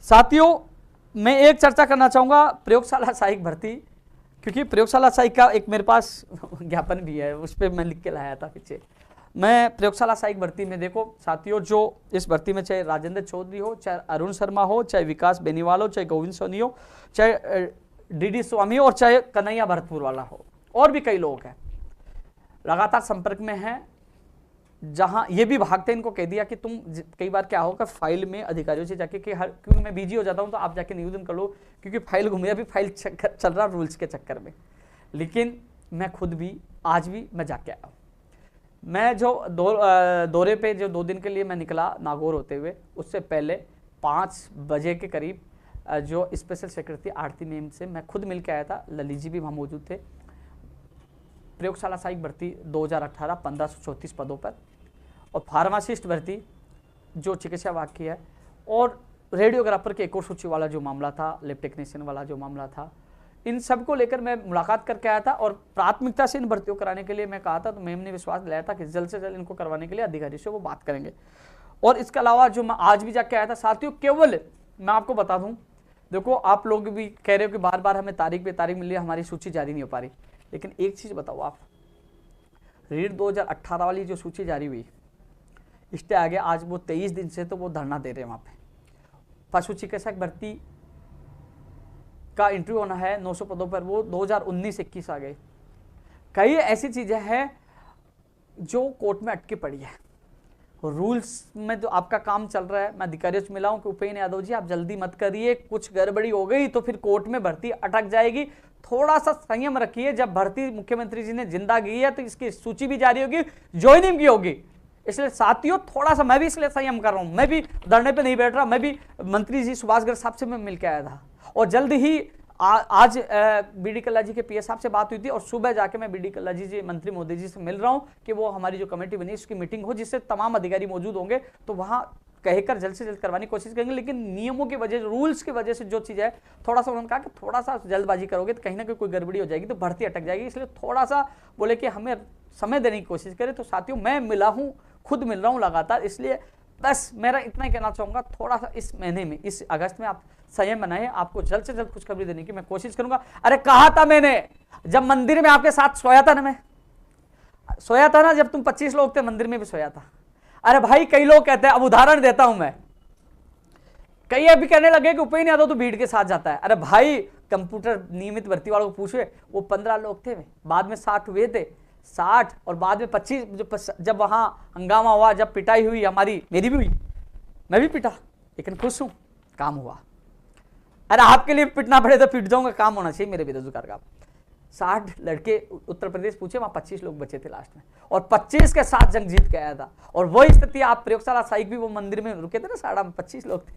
साथियों, मैं एक चर्चा करना चाहूंगा प्रयोगशाला सहायक भर्ती, क्योंकि प्रयोगशाला सहायक का एक मेरे पास ज्ञापन भी है, उस पर मैं लिख के लाया था पीछे। मैं प्रयोगशाला सहायक भर्ती में देखो साथियों, जो इस भर्ती में चाहे राजेंद्र चौधरी हो, चाहे अरुण शर्मा हो, चाहे विकास बेनीवाल हो, चाहे गोविंद सोनी हो, चाहे डीडी स्वामी हो और चाहे कन्हैया भरतपुर वाला हो, और भी कई लोग हैं लगातार संपर्क में हैं। जहां ये भी भागते इनको कह दिया कि तुम, कई बार क्या होगा फाइल में अधिकारियों से जाके कि हर, क्योंकि मैं बिजी हो जाता हूं तो आप जाके निवेदन कर लो, क्योंकि फाइल घूमे, अभी फाइल चल रहा रूल्स के चक्कर में। लेकिन मैं खुद भी आज भी मैं जाके आया हूँ। मैं जो दौरे पे जो 2 दिन के लिए मैं निकला नागौर होते हुए, उससे पहले 5 बजे के करीब जो स्पेशल सेक्रेटरी आरती मैम से मैं खुद मिल के आया था। ललित जी भी वहाँ मौजूद थे। प्रयोगशाला सहायक भर्ती 2018 1534 पदों पर, और फार्मासिस्ट भर्ती जो चिकित्सा विभाग की है, और रेडियोग्राफर के एक और सूची वाला जो मामला था, लैब टेक्नीशियन वाला जो मामला था, इन सब को लेकर मैं मुलाकात करके आया था। और प्राथमिकता से इन भर्तियों कराने के लिए मैं कहा था, तो मैम ने विश्वास दिलाया था कि जल्द से जल्द इनको करवाने के लिए अधिकारी से वो बात करेंगे। और इसके अलावा जो मैं आज भी जाके आया था साथियों, केवल मैं आपको बता दूं, देखो आप लोग भी कह रहे हो कि बार बार हमें तारीख पे तारीख मिल रही है, हमारी सूची जारी नहीं हो पा रही, लेकिन एक चीज बताओ आप, रीड 2018 वाली जो सूची जारी हुई, इसके आगे आज वो 23 दिन से तो वो धरना दे रहे हैं वहां पे। पशु चिकित्सक भर्ती का इंटरव्यू होना है 900 पदों पर, वो 2019-21 आ गए। कई ऐसी चीजें हैं जो कोर्ट में अटकी पड़ी है। रूल्स में जो आपका काम चल रहा है, मैं अधिकारियों से मिला हूं कि उपेन्द्र यादव जी आप जल्दी मत करिए, कुछ गड़बड़ी हो गई तो फिर कोर्ट में भर्ती अटक जाएगी, थोड़ा सा संयम रखिए। जब भर्ती मुख्यमंत्री जी ने जिंदा की है तो इसकी सूची भी जारी होगी, ज्वाइनिंग भी होगी। इसलिए साथियों थोड़ा सा, मैं भी इसलिए संयम कर रहा हूं, मैं भी धरने पे नहीं बैठ रहा, मैं भी मंत्री जी सुभाष गर्ग साहब से मैं मिल के आया था, और जल्द ही आज बीडी कल्ला जी के पीएस साहब से बात हुई थी, और सुबह जाके मैं बीडी कल्ला जी मंत्री मोदी जी से मिल रहा हूं कि वो हमारी जो कमेटी बनी उसकी मीटिंग हो, जिससे तमाम अधिकारी मौजूद होंगे, तो वहां कहकर जल्द से जल्द करवाने की कोशिश करेंगे। लेकिन नियमों की वजह, रूल्स की वजह से जो चीज है, थोड़ा सा उन्होंने कहा कि थोड़ा सा जल्दबाजी करोगे तो कहीं ना कहीं कोई गड़बड़ी हो जाएगी, तो भर्ती अटक जाएगी, इसलिए थोड़ा सा बोले कि हमें समय देने की कोशिश करें। तो साथियों मैं मिला हूं, खुद मिल रहा हूं लगातार, इसलिए बस मेरा इतना ही कहना चाहूंगा, थोड़ा सा इस महीने में, इस अगस्त में आप संयम बनाए, आपको जल्द से जल्द खुशखबरी देने की मैं कोशिश करूंगा। अरे कहा था मैंने, जब मंदिर में आपके साथ सोया था ना, मैं सोया था ना, जब तुम 25 लोग थे, मंदिर में भी सोया था। अरे भाई कई लोग कहते हैं, अब उदाहरण देता हूं मैं, कई अभी कहने लगे कि उपेन्द्र यादव तो भीड़ के साथ जाता है। अरे भाई कंप्यूटर नियमित भर्ती वालों को पूछे, वो 15 लोग थे, बाद में 60 हुए थे, 60 और बाद में 25, जब वहां हंगामा हुआ, जब पिटाई हुई हमारी, मेरी भी हुई, मैं भी पिटा, लेकिन खुश हूं, काम हुआ। अरे आपके लिए पिटना पड़े तो पिट जाऊंगा, काम होना चाहिए मेरे बेरोजगार का। 60 लड़के उत्तर प्रदेश पूछे, वहां 25 लोग बचे थे लास्ट में, और 25 के साथ जंग जीत के आया था। और वही स्थिति आप प्रयोगशाला सहायक भी, वो मंदिर में रुके थे ना, 25 लोग थे,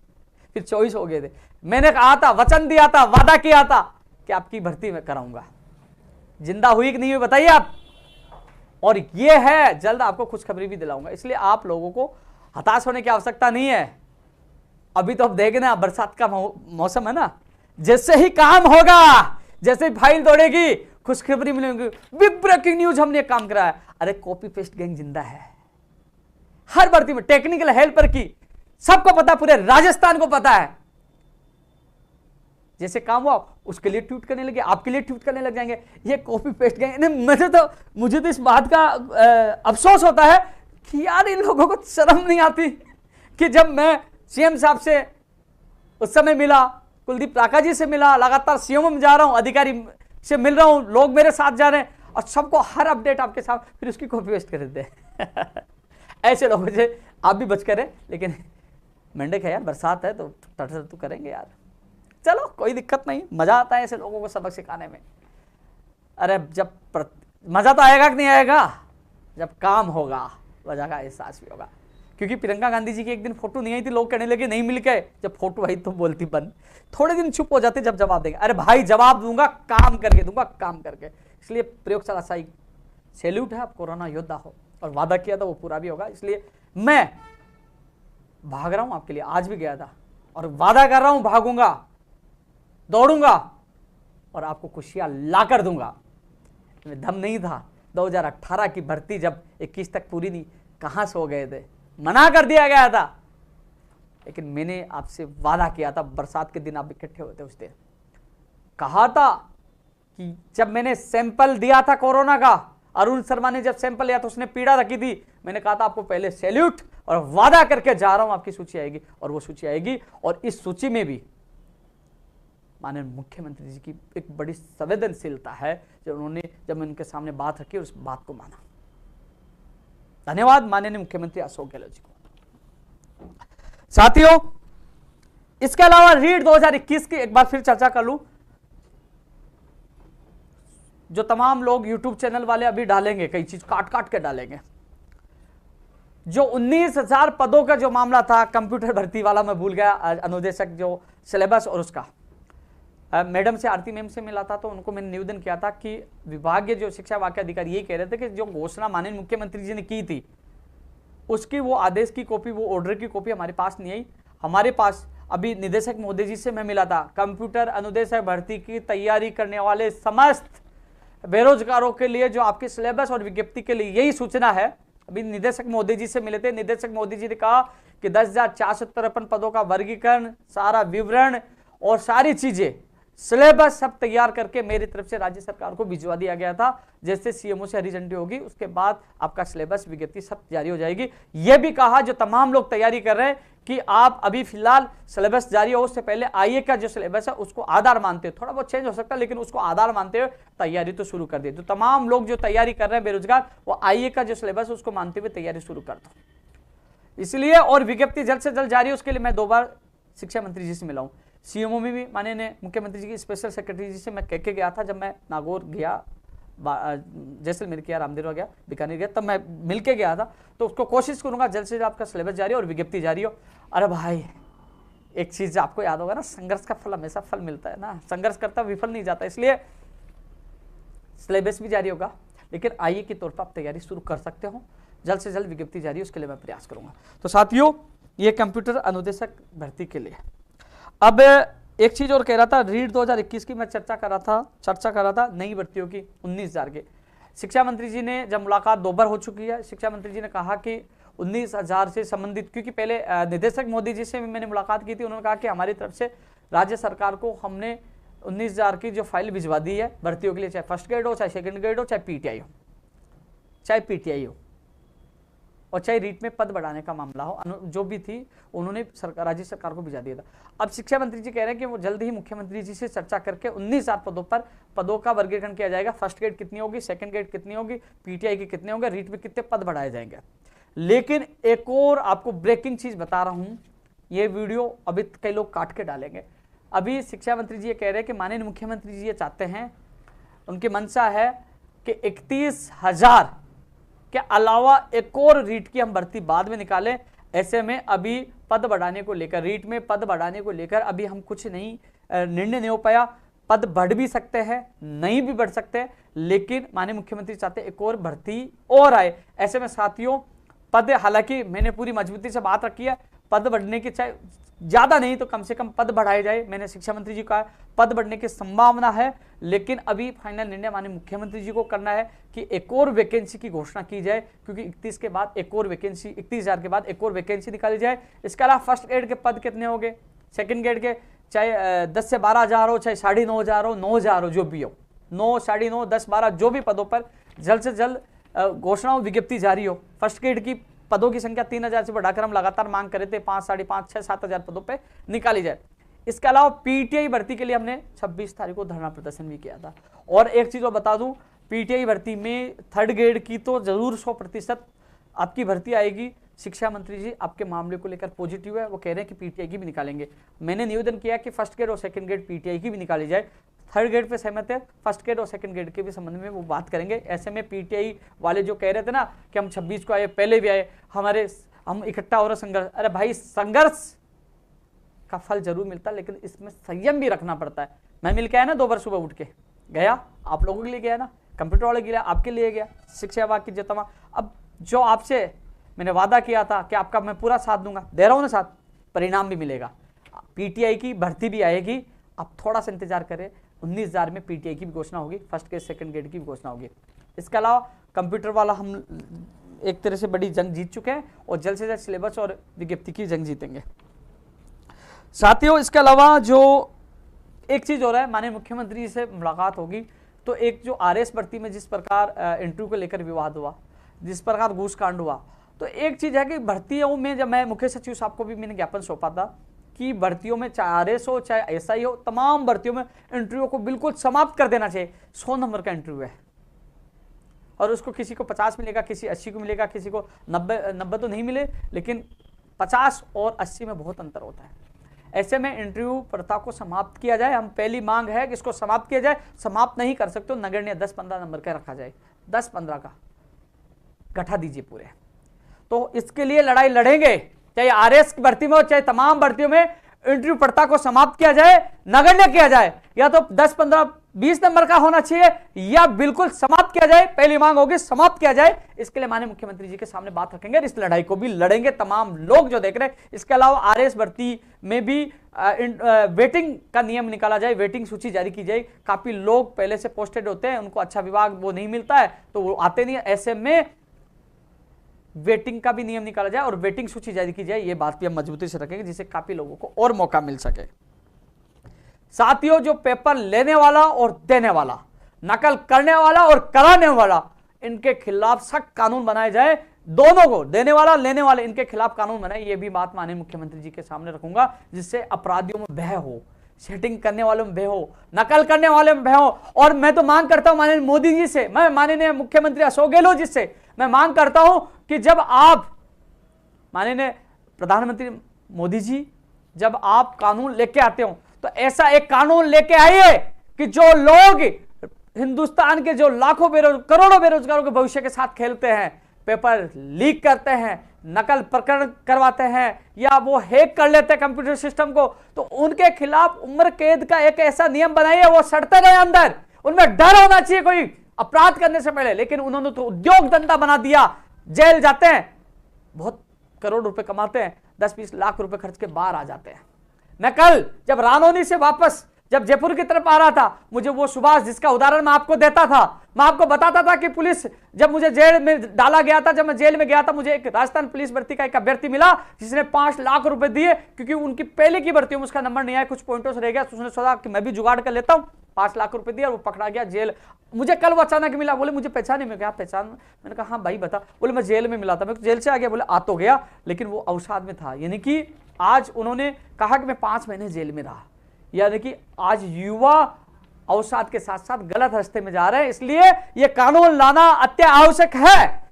फिर 24 हो गए थे। मैंने कहा था, वचन दिया था, वादा किया था कि आपकी भर्ती में कराऊंगा। जिंदा हुई कि नहीं हुई बताइए आप, और ये है, जल्द आपको खुशखबरी भी दिलाऊंगा। इसलिए आप लोगों को हताश होने की आवश्यकता नहीं है। अभी तो आप देखें ना, बरसात का मौसम है ना, जैसे ही काम होगा, जैसे ही फाइल दौड़ेगी, खुशखबरी मिलेगी, बिग ब्रेकिंग न्यूज, हमने काम करा है। अरे कॉपी पेस्ट गैंग जिंदा है हर भर्ती में, टेक्निकल हेल्पर की सबको पता, पूरे राजस्थान को पता है। जैसे काम हुआ उसके लिए ट्वीट करने लगे, आपके लिए ट्वीट करने लग जाएंगे, ये कॉपी पेस्ट गैंग। मुझे तो इस बात का अफसोस होता है कि यार इन लोगों को शर्म नहीं आती कि जब मैं सीएम साहब से उस समय मिला, कुलदीप राका जी से मिला, लगातार सीएम में जा रहा हूं, अधिकारी से मिल रहा हूं, लोग मेरे साथ जा रहे हैं, और सबको हर अपडेट आपके साथ, फिर उसकी कॉपी पेस्ट कर देते हैं। ऐसे लोगों से आप भी बच करें। लेकिन मेंढक है यार, बरसात है तो टटर तो करेंगे यार, चलो कोई दिक्कत नहीं, मजा आता है ऐसे लोगों को सबक सिखाने में। अरे जब मजा तो आएगा कि नहीं आएगा, जब काम होगा वजह का एहसास भी होगा। क्योंकि प्रियंका गांधी जी की एक दिन फोटो नहीं आई थी, लोग कहने लगे नहीं मिल गए, जब फोटो आई तो बोलती बंद, थोड़े दिन चुप हो जाते जब जवाब देंगे। अरे भाई जवाब दूंगा, काम करके दूंगा, काम करके। इसलिए प्रयोगशाला सहायक सैल्यूट है, आप कोरोना योद्धा हो, और वादा किया था वो पूरा भी होगा। इसलिए मैं भाग रहा हूं आपके लिए, आज भी गया था, और वादा कर रहा हूं भागूंगा, दौड़ूंगा, और आपको खुशियां ला कर दूंगा। दम नहीं था, 2018 की भर्ती जब 21 तक पूरी नहीं, कहां सो गए थे, मना कर दिया गया था। लेकिन मैंने आपसे वादा किया था, बरसात के दिन आप इकट्ठे होते, उस दिन कहा था कि जब मैंने सैंपल दिया था कोरोना का, अरुण शर्मा ने जब सैंपल लिया तो उसने पीड़ा रखी थी, मैंने कहा था आपको पहले सैल्यूट और वादा करके जा रहा हूं आपकी सूची आएगी, और वो सूची आएगी। और इस सूची में भी माननीय मुख्यमंत्री जी की एक बड़ी संवेदनशीलता है, जब मैं उनके सामने बात रखी और उस बात को माना। धन्यवाद माननीय मुख्यमंत्री अशोक गहलोत जी को। साथियों, इसके अलावा रीट 2021 की एक बार फिर चर्चा कर लूं। जो तमाम लोग YouTube चैनल वाले अभी डालेंगे, कई चीज काट काट के डालेंगे, जो 19,000 पदों का जो मामला था कंप्यूटर भर्ती वाला, मैं भूल गया अनुदेशक जो सिलेबस और उसका, मैडम से आरती मैम से मिला था तो उनको मैंने निवेदन किया था कि विभागीय जो शिक्षा वाक्य अधिकारी ये कह रहे थे कि जो घोषणा माननीय मुख्यमंत्री जी ने की थी उसकी वो आदेश की कॉपी, वो ऑर्डर की कॉपी हमारे पास नहीं आई। हमारे पास अभी निदेशक महोदय जी से मैं मिला था, कंप्यूटर अनुदेशक भर्ती की तैयारी करने वाले समस्त बेरोजगारों के लिए जो आपके सिलेबस और विज्ञप्ति के लिए यही सूचना है। अभी निदेशक महोदय जी से मिले थे, निदेशक महोदय जी ने कहा कि 10,453 पदों का वर्गीकरण, सारा विवरण और सारी चीजें, सिलेबस सब तैयार करके मेरी तरफ से राज्य सरकार को भिजवा दिया गया था। जैसे सीएमओ से हरी झंडी होगी उसके बाद आपका सिलेबस विज्ञप्ति सब जारी हो जाएगी। यह भी कहा जो तमाम लोग तैयारी कर रहे हैं कि आप अभी फिलहाल सिलेबस जारी हो उससे पहले आईए का जो सिलेबस है उसको आधार मानते हो, थोड़ा बहुत चेंज हो सकता है लेकिन उसको आधार मानते हुए तैयारी तो शुरू कर दे। तो तमाम लोग जो तैयारी कर रहे हैं बेरोजगार, वो आईए का जो सिलेबस है उसको मानते हुए तैयारी शुरू कर दो। इसलिए और विज्ञप्ति जल्द से जल्द जारी है, उसके लिए मैं 2 बार शिक्षा मंत्री जी से मिला हूं। सीएमओ में भी माननीय मुख्यमंत्री जी की स्पेशल सेक्रेटरी जी से मैं कह के गया था, जब मैं नागौर गया, जैसलमेर गया, रामदेवरा गया, बीकानेर गया, तब मैं मिल के गया था। तो उसको कोशिश करूंगा जल्द से जल्द आपका सिलेबस जारी और विज्ञप्ति जारी हो। अरे भाई, एक चीज आपको याद होगा ना, संघर्ष का फल हमेशा फल मिलता है ना, संघर्ष करता विफल नहीं जाता। इसलिए सिलेबस भी जारी होगा, लेकिन आईए के तौर पर आप तैयारी शुरू कर सकते हो। जल्द से जल्द विज्ञप्ति जारी, उसके लिए मैं प्रयास करूंगा। तो साथियों, ये कंप्यूटर अनुदेशक भर्ती के लिए। अब एक चीज और कह रहा था, रीट 2021 की मैं चर्चा कर रहा था नई भर्तियों की 19,000 के। शिक्षा मंत्री जी ने जब मुलाकात 2 बार हो चुकी है, शिक्षा मंत्री जी ने कहा कि 19,000 से संबंधित, क्योंकि पहले निदेशक मोदी जी से मैंने मुलाकात की थी, उन्होंने कहा कि हमारी तरफ से राज्य सरकार को हमने 19,000 की जो फाइल भिजवा दी है भर्तियों के लिए, चाहे फर्स्ट ग्रेड हो, चाहे सेकंड ग्रेड हो, चाहे पीटीआई हो, और चाहे रीट में पद बढ़ाने का मामला हो, जो भी थी उन्होंने राज्य सरकार को भिजा दिया था। अब शिक्षा मंत्री जी कह रहे हैं कि वो जल्द ही मुख्यमंत्री जी से चर्चा करके 19,000 पदों का वर्गीकरण किया जाएगा। फर्स्ट ग्रेड कितनी होगी, सेकंड ग्रेड कितनी होगी, पीटीआई की कितने होंगे, रीट में कितने पद बढ़ाए जाएंगे। लेकिन एक और आपको ब्रेकिंग चीज बता रहा हूं, ये वीडियो अभी कई लोग काट के डालेंगे। अभी शिक्षा मंत्री जी ये कह रहे हैं कि माननीय मुख्यमंत्री जी ये चाहते हैं, उनकी मंशा है कि 31,000 के अलावा एक और रीट की हम भर्ती बाद में निकालें। ऐसे में अभी पद बढ़ाने को लेकर, रीट में पद बढ़ाने को लेकर अभी हम कुछ नहीं निर्णय नहीं हो पाया। पद बढ़ भी सकते हैं, नहीं भी बढ़ सकते, लेकिन माननीय मुख्यमंत्री चाहते एक और भर्ती और आए। ऐसे में साथियों, पद, हालांकि मैंने पूरी मजबूती से बात रखी है, पद बढ़ने की चाहे ज्यादा नहीं तो कम से कम पद बढ़ाए जाए। मैंने शिक्षा मंत्री जी कहा पद बढ़ने की संभावना है, लेकिन अभी फाइनल निर्णय माननीय मुख्यमंत्री जी को करना है कि एक और वैकेंसी की घोषणा की जाए, क्योंकि 31 के बाद एक और वैकेंसी, 31,000 के बाद एक और वैकेंसी निकाली जाए। इसके अलावा फर्स्ट ग्रेड के पद कितने होंगे, सेकंड ग्रेड के चाहे 10 से 12,000 हो, चाहे 9,500 हो, 9,000 हो, जो भी हो, 9, 9.5, 10, 12 जो भी पदों पर जल्द से जल्द घोषणा विज्ञप्ति जारी हो। फर्स्ट ग्रेड की पदों की संख्या 3,000 से बढ़ाकर हम लगातार मांग कर रहे थे, 5, 5.5, 6, 7,000 पदों पे निकाली जाए। इसके अलावा पीटीआई भर्ती के लिए हमने 26 तारीख को धरना प्रदर्शन भी किया था। और एक चीज और बता दूं, पीटीआई भर्ती में थर्ड ग्रेड की तो जरूर 100% आपकी भर्ती आएगी। शिक्षा मंत्री जी आपके मामले को लेकर पॉजिटिव है, वो कह रहे हैं कि पीटीआई की भी निकालेंगे। मैंने निवेदन किया कि फर्स्ट ग्रेड और सेकंड ग्रेड पीटीआई की भी निकाली जाए। थर्ड ग्रेड पे सहमत है, फर्स्ट ग्रेड और सेकंड ग्रेड के भी संबंध में वो बात करेंगे। ऐसे में पीटीआई वाले जो कह रहे थे ना कि हम 26 को आए, पहले भी आए, हम इकट्ठा हो रहे संघर्ष, अरे भाई संघर्ष का फल जरूर मिलता है, लेकिन इसमें संयम भी रखना पड़ता है। मैं मिल के आया ना 2 बार सुबह उठ के गया, आप लोगों के लिए गया ना, कंप्यूटर वाले के लिए, आपके लिए गया, शिक्षा विभाग की जतमा। अब जो आपसे मैंने वादा किया था कि आपका मैं पूरा साथ दूंगा, दे रहा हूं ना साथ, परिणाम भी मिलेगा। पीटीआई की भर्ती भी आएगी, आप थोड़ा सा इंतजार करें। 19,000 में पीटीआई की भी घोषणा होगी, फर्स्ट ग्रेड सेकंड ग्रेड की भी घोषणा होगी। इसके अलावा कंप्यूटर वाला हम एक तरह से बड़ी जंग जीत चुके हैं और जल्द से जल्द सिलेबस और विज्ञप्ति की जंग जीतेंगे। साथियों, इसके अलावा जो एक चीज हो रहा है, माननीय मुख्यमंत्री से मुलाकात होगी, तो एक जो आरएस भर्ती में जिस प्रकार इंटरव्यू को लेकर विवाद हुआ, जिस प्रकार घूस कांड हुआ, तो एक चीज है कि भर्तियों में जब मैं मुख्य सचिव साहब को भी मैंने ज्ञापन सौंपा था कि भर्तियों में चाहे आरएस हो चाहे एसआई हो, तमाम भर्तियों में इंटरव्यू को बिल्कुल समाप्त कर देना चाहिए। 100 नंबर का इंटरव्यू है और उसको किसी को 50 मिलेगा, किसी 80 को मिलेगा, किसी को 90 तो नहीं मिले, लेकिन 50 और 80 में बहुत अंतर होता है। ऐसे में इंटरव्यू प्रथा को समाप्त किया जाए। हम पहली मांग है कि इसको समाप्त किया जाए। समाप्त नहीं कर सकते तो नगण्य 10-15 नंबर का रखा जाए, 10-15 का गठा दीजिए पूरे। तो इसके लिए लड़ाई लड़ेंगे, चाहे आरएस की भर्ती में हो चाहे तमाम भर्तियों में इंटरव्यू प्रथा को समाप्त किया जाए, नगण्य किया जाए। या तो 10-15-20 नंबर का होना चाहिए या बिल्कुल समाप्त किया जाए। पहली मांग होगी समाप्त किया जाए। इसके लिए माननीय मुख्यमंत्री जी के सामने बात रखेंगे और इस लड़ाई को भी लड़ेंगे तमाम लोग जो देख रहे हैं। इसके अलावा आरएस भर्ती में भी वेटिंग का नियम निकाला जाए, वेटिंग सूची जारी की जाए। काफी लोग पहले से पोस्टेड होते हैं, उनको अच्छा विभाग वो नहीं मिलता है तो वो आते नहीं है। ऐसे में वेटिंग का भी नियम निकाला जाए और वेटिंग सूची जारी की जाए। ये बात भी हम मजबूती से रखेंगे जिससे काफी लोगों को और मौका मिल सके। साथियों, जो पेपर लेने वाला और देने वाला, नकल करने वाला और कराने वाला, इनके खिलाफ सख्त कानून बनाए जाए। दोनों को, देने वाला लेने वाले, इनके खिलाफ कानून बनाए। ये भी बात माननीय मुख्यमंत्री जी के सामने रखूंगा जिससे अपराधियों में भय हो, सेटिंग करने वालों में भय हो, नकल करने वाले में भय हो। और मैं तो मांग करता हूं माननीय मोदी जी से, मैं माननीय मुख्यमंत्री अशोक गहलोत जी से मैं मांग करता हूं कि जब आप माननीय प्रधानमंत्री मोदी जी जब आप कानून लेके आते हो तो ऐसा एक कानून लेके आइए कि जो लोग हिंदुस्तान के जो लाखों करोड़ों बेरोजगारों के भविष्य के साथ खेलते हैं, पेपर लीक करते हैं, नकल प्रकरण करवाते हैं या वो हैक कर लेते हैं कंप्यूटर सिस्टम को, तो उनके खिलाफ उम्र कैद का एक ऐसा नियम बनाइए वो सड़ते रहे अंदर। उनमें डर होना चाहिए कोई अपराध करने से पहले। लेकिन उन्होंने तो उद्योग धंधा बना दिया, जेल जाते हैं, बहुत करोड़ रुपए कमाते हैं, 10-20 लाख रुपए खर्च के बाहर आ जाते हैं। मैं कल जब रानौनी से वापस जब जयपुर की तरफ आ रहा था, मुझे वो सुभाष जिसका उदाहरण मैं आपको देता था, मैं आपको बताता था कि पुलिस जब मुझे जेल में डाला गया था, जब मैं जेल में गया था, मुझे एक राजस्थान पुलिस भर्ती का एक अभ्यर्थी मिला जिसने 5 लाख रुपए दिए क्योंकि उनकी पहले की भर्ती में उसका नंबर नहीं आया, कुछ पॉइंटों से रह गया। उसने सोचा कि मैं भी जुगाड़ कर लेता हूं, 5 लाख रुपए दिया और वो पकड़ा गया जेल। मुझे कल वो अचानक मिला, बोले मुझे पहचाने में, क्या पहचान? मैंने कहा हाँ भाई बता। बोले मैं जेल में मिला था। मैं जेल से आ गया। बोले आ तो गया लेकिन वो अवसाद में था। यानी कि आज उन्होंने कहा कि मैं 5 महीने जेल में रहा। यानी कि आज युवा अवसाद के साथ साथ गलत रास्ते में जा रहे हैं। इसलिए यह कानून लाना अत्य आवश्यक है।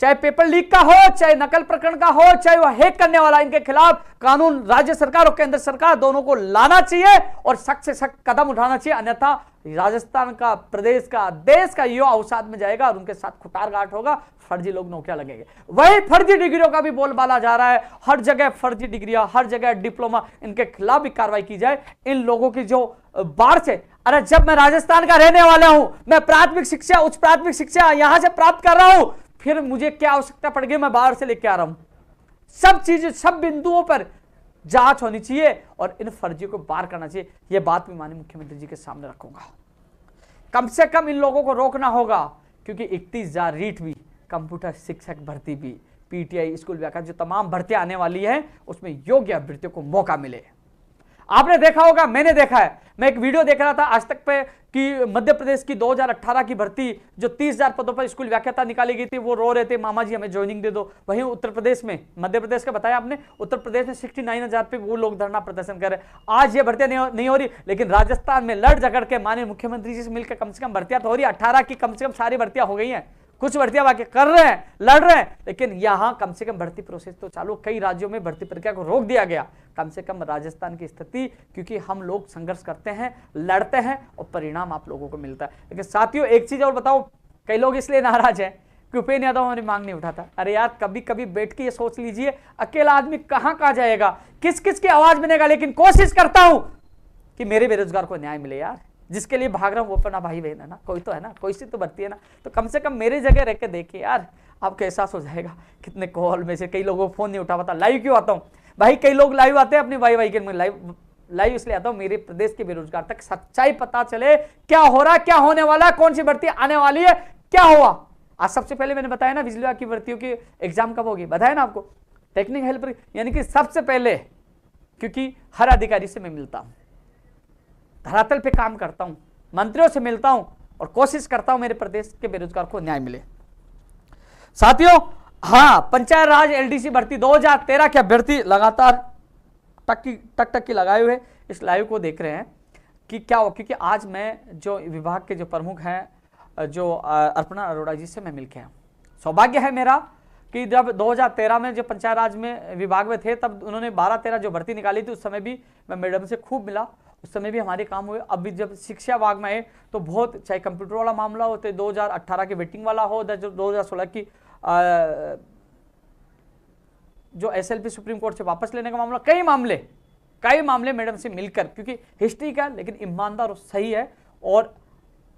चाहे पेपर लीक का हो, चाहे नकल प्रकरण का हो, चाहे वह हैक करने वाला, इनके खिलाफ कानून राज्य सरकार और केंद्र सरकार दोनों को लाना चाहिए और सख्त से सख्त कदम उठाना चाहिए। अन्यथा राजस्थान का, प्रदेश का, देश का युवा अवसाद में जाएगा और उनके साथ खुटारघाट होगा, फर्जी लोग नौकरियां लगेंगे। वही फर्जी डिग्रियों का भी बोलबाला जा रहा है। हर जगह फर्जी डिग्रियां, हर जगह डिप्लोमा, इनके खिलाफ भी कार्रवाई की जाए। इन लोगों की जो बाढ़ से, अरे जब मैं राजस्थान का रहने वाला हूं, मैं प्राथमिक शिक्षा, उच्च प्राथमिक शिक्षा यहां से प्राप्त कर रहा हूं, फिर मुझे क्या आवश्यकता पड़ गई, मैं बाहर से लेके आ रहा हूं। सब चीजें, सब बिंदुओं पर जांच होनी चाहिए और इन फर्जियों को बाहर करना चाहिए। यह बात भी माननीय मुख्यमंत्री जी के सामने रखूंगा। कम से कम इन लोगों को रोकना होगा क्योंकि 31,000 रीट भी, कंप्यूटर शिक्षक भर्ती भी, पीटीआई, स्कूल व्याकरण, जो तमाम भर्तियां आने वाली है उसमें योग्य अभ्यर्थियों को मौका मिले। आपने देखा होगा, मैंने देखा है, मैं एक वीडियो देख रहा था आज तक पे कि मध्य प्रदेश की 2018 की भर्ती जो 30,000 पदों पर स्कूल व्याख्याता निकाली गई थी, वो रो रहे थे मामा जी हमें ज्वाइनिंग दे दो। वहीं उत्तर प्रदेश में, मध्य प्रदेश का बताया आपने, उत्तर प्रदेश में 69,000 पे वो लोग धरना प्रदर्शन कर रहे हैं। आज ये भर्तियां नहीं हो रही, लेकिन राजस्थान में लड़ झगड़ के माननीय मुख्यमंत्री जी से मिलकर कम से कम भर्तियां तो हो रही है। 18 की कम से कम सारी भर्तियां हो गई हैं, कुछ भर्तियां बाकी कर रहे हैं, लड़ रहे हैं, लेकिन यहां कम से कम भर्ती प्रोसेस तो चालू। कई राज्यों में भर्ती प्रक्रिया को रोक दिया गया। कम से कम राजस्थान की स्थिति, क्योंकि हम लोग संघर्ष करते हैं, लड़ते हैं और परिणाम आप लोगों को मिलता है। लेकिन साथियों एक चीज और बताओ, कई लोग इसलिए नाराज है कि उपेंद्र यादव हमारी मांग नहीं उठाता। अरे यार, कभी कभी बैठ के ये सोच लीजिए, अकेला आदमी कहां जाएगा, किस किस की आवाज बनेगा। लेकिन कोशिश करता हूं कि मेरे बेरोजगार को न्याय मिले यार। जिसके लिए भाग रहा हूं वो अपना भाई बहन है ना, कोई तो है ना, कोई सी तो भर्ती है ना। तो कम से कम मेरी जगह रह के देखिए यार, आपको एहसास हो जाएगा। कितने कॉल में से कई लोगों को फोन नहीं उठा पाता। लाइव क्यों आता हूं भाई? कई लोग लाइव आते हैं अपनी भाई के, लाइव इसलिए आता हूं मेरे प्रदेश के बेरोजगार तक सच्चाई पता चले, क्या हो रहा है, क्या होने वाला है, कौन सी भर्ती आने वाली है, क्या हुआ। आज सबसे पहले मैंने बताया ना बिजली विभाग की भर्तियों की एग्जाम कब होगी, बताया ना आपको, टेक्निकल हेल्पर, यानी कि सबसे पहले, क्योंकि हर अधिकारी से मैं मिलता हूं, धरातल पे काम करता हूं, मंत्रियों से मिलता हूं, और कोशिश करता हूं मेरे प्रदेश के बेरोजगार को न्याय मिले। साथियों, हाँ, पंचायत राज एलडीसी भर्ती 2013 के अभ्यर्थी लगातार टक की लगाए हुए इस लाइव को देख रहे हैं कि क्या हो, क्योंकि आज मैं जो विभाग के जो प्रमुख हैं, जो अर्पणा अरोड़ा जी से मैं मिलके आया। सौभाग्य है मेरा कि जब 2013 में जो पंचायत राज में विभाग में थे, तब उन्होंने 12-13 जो भर्ती निकाली थी, उस समय भी मैं मैडम से खूब मिला, उस समय भी हमारे काम हुए। अब भी जब शिक्षा विभाग में आए तो बहुत, चाहे कंप्यूटर वाला मामला हो, तो 2018 के वेटिंग वाला हो, 2016 की जो एसएलपी सुप्रीम कोर्ट से वापस लेने का मामला, कई मामले मैडम से मिलकर, क्योंकि हिस्ट्री का लेकिन ईमानदार और सही है और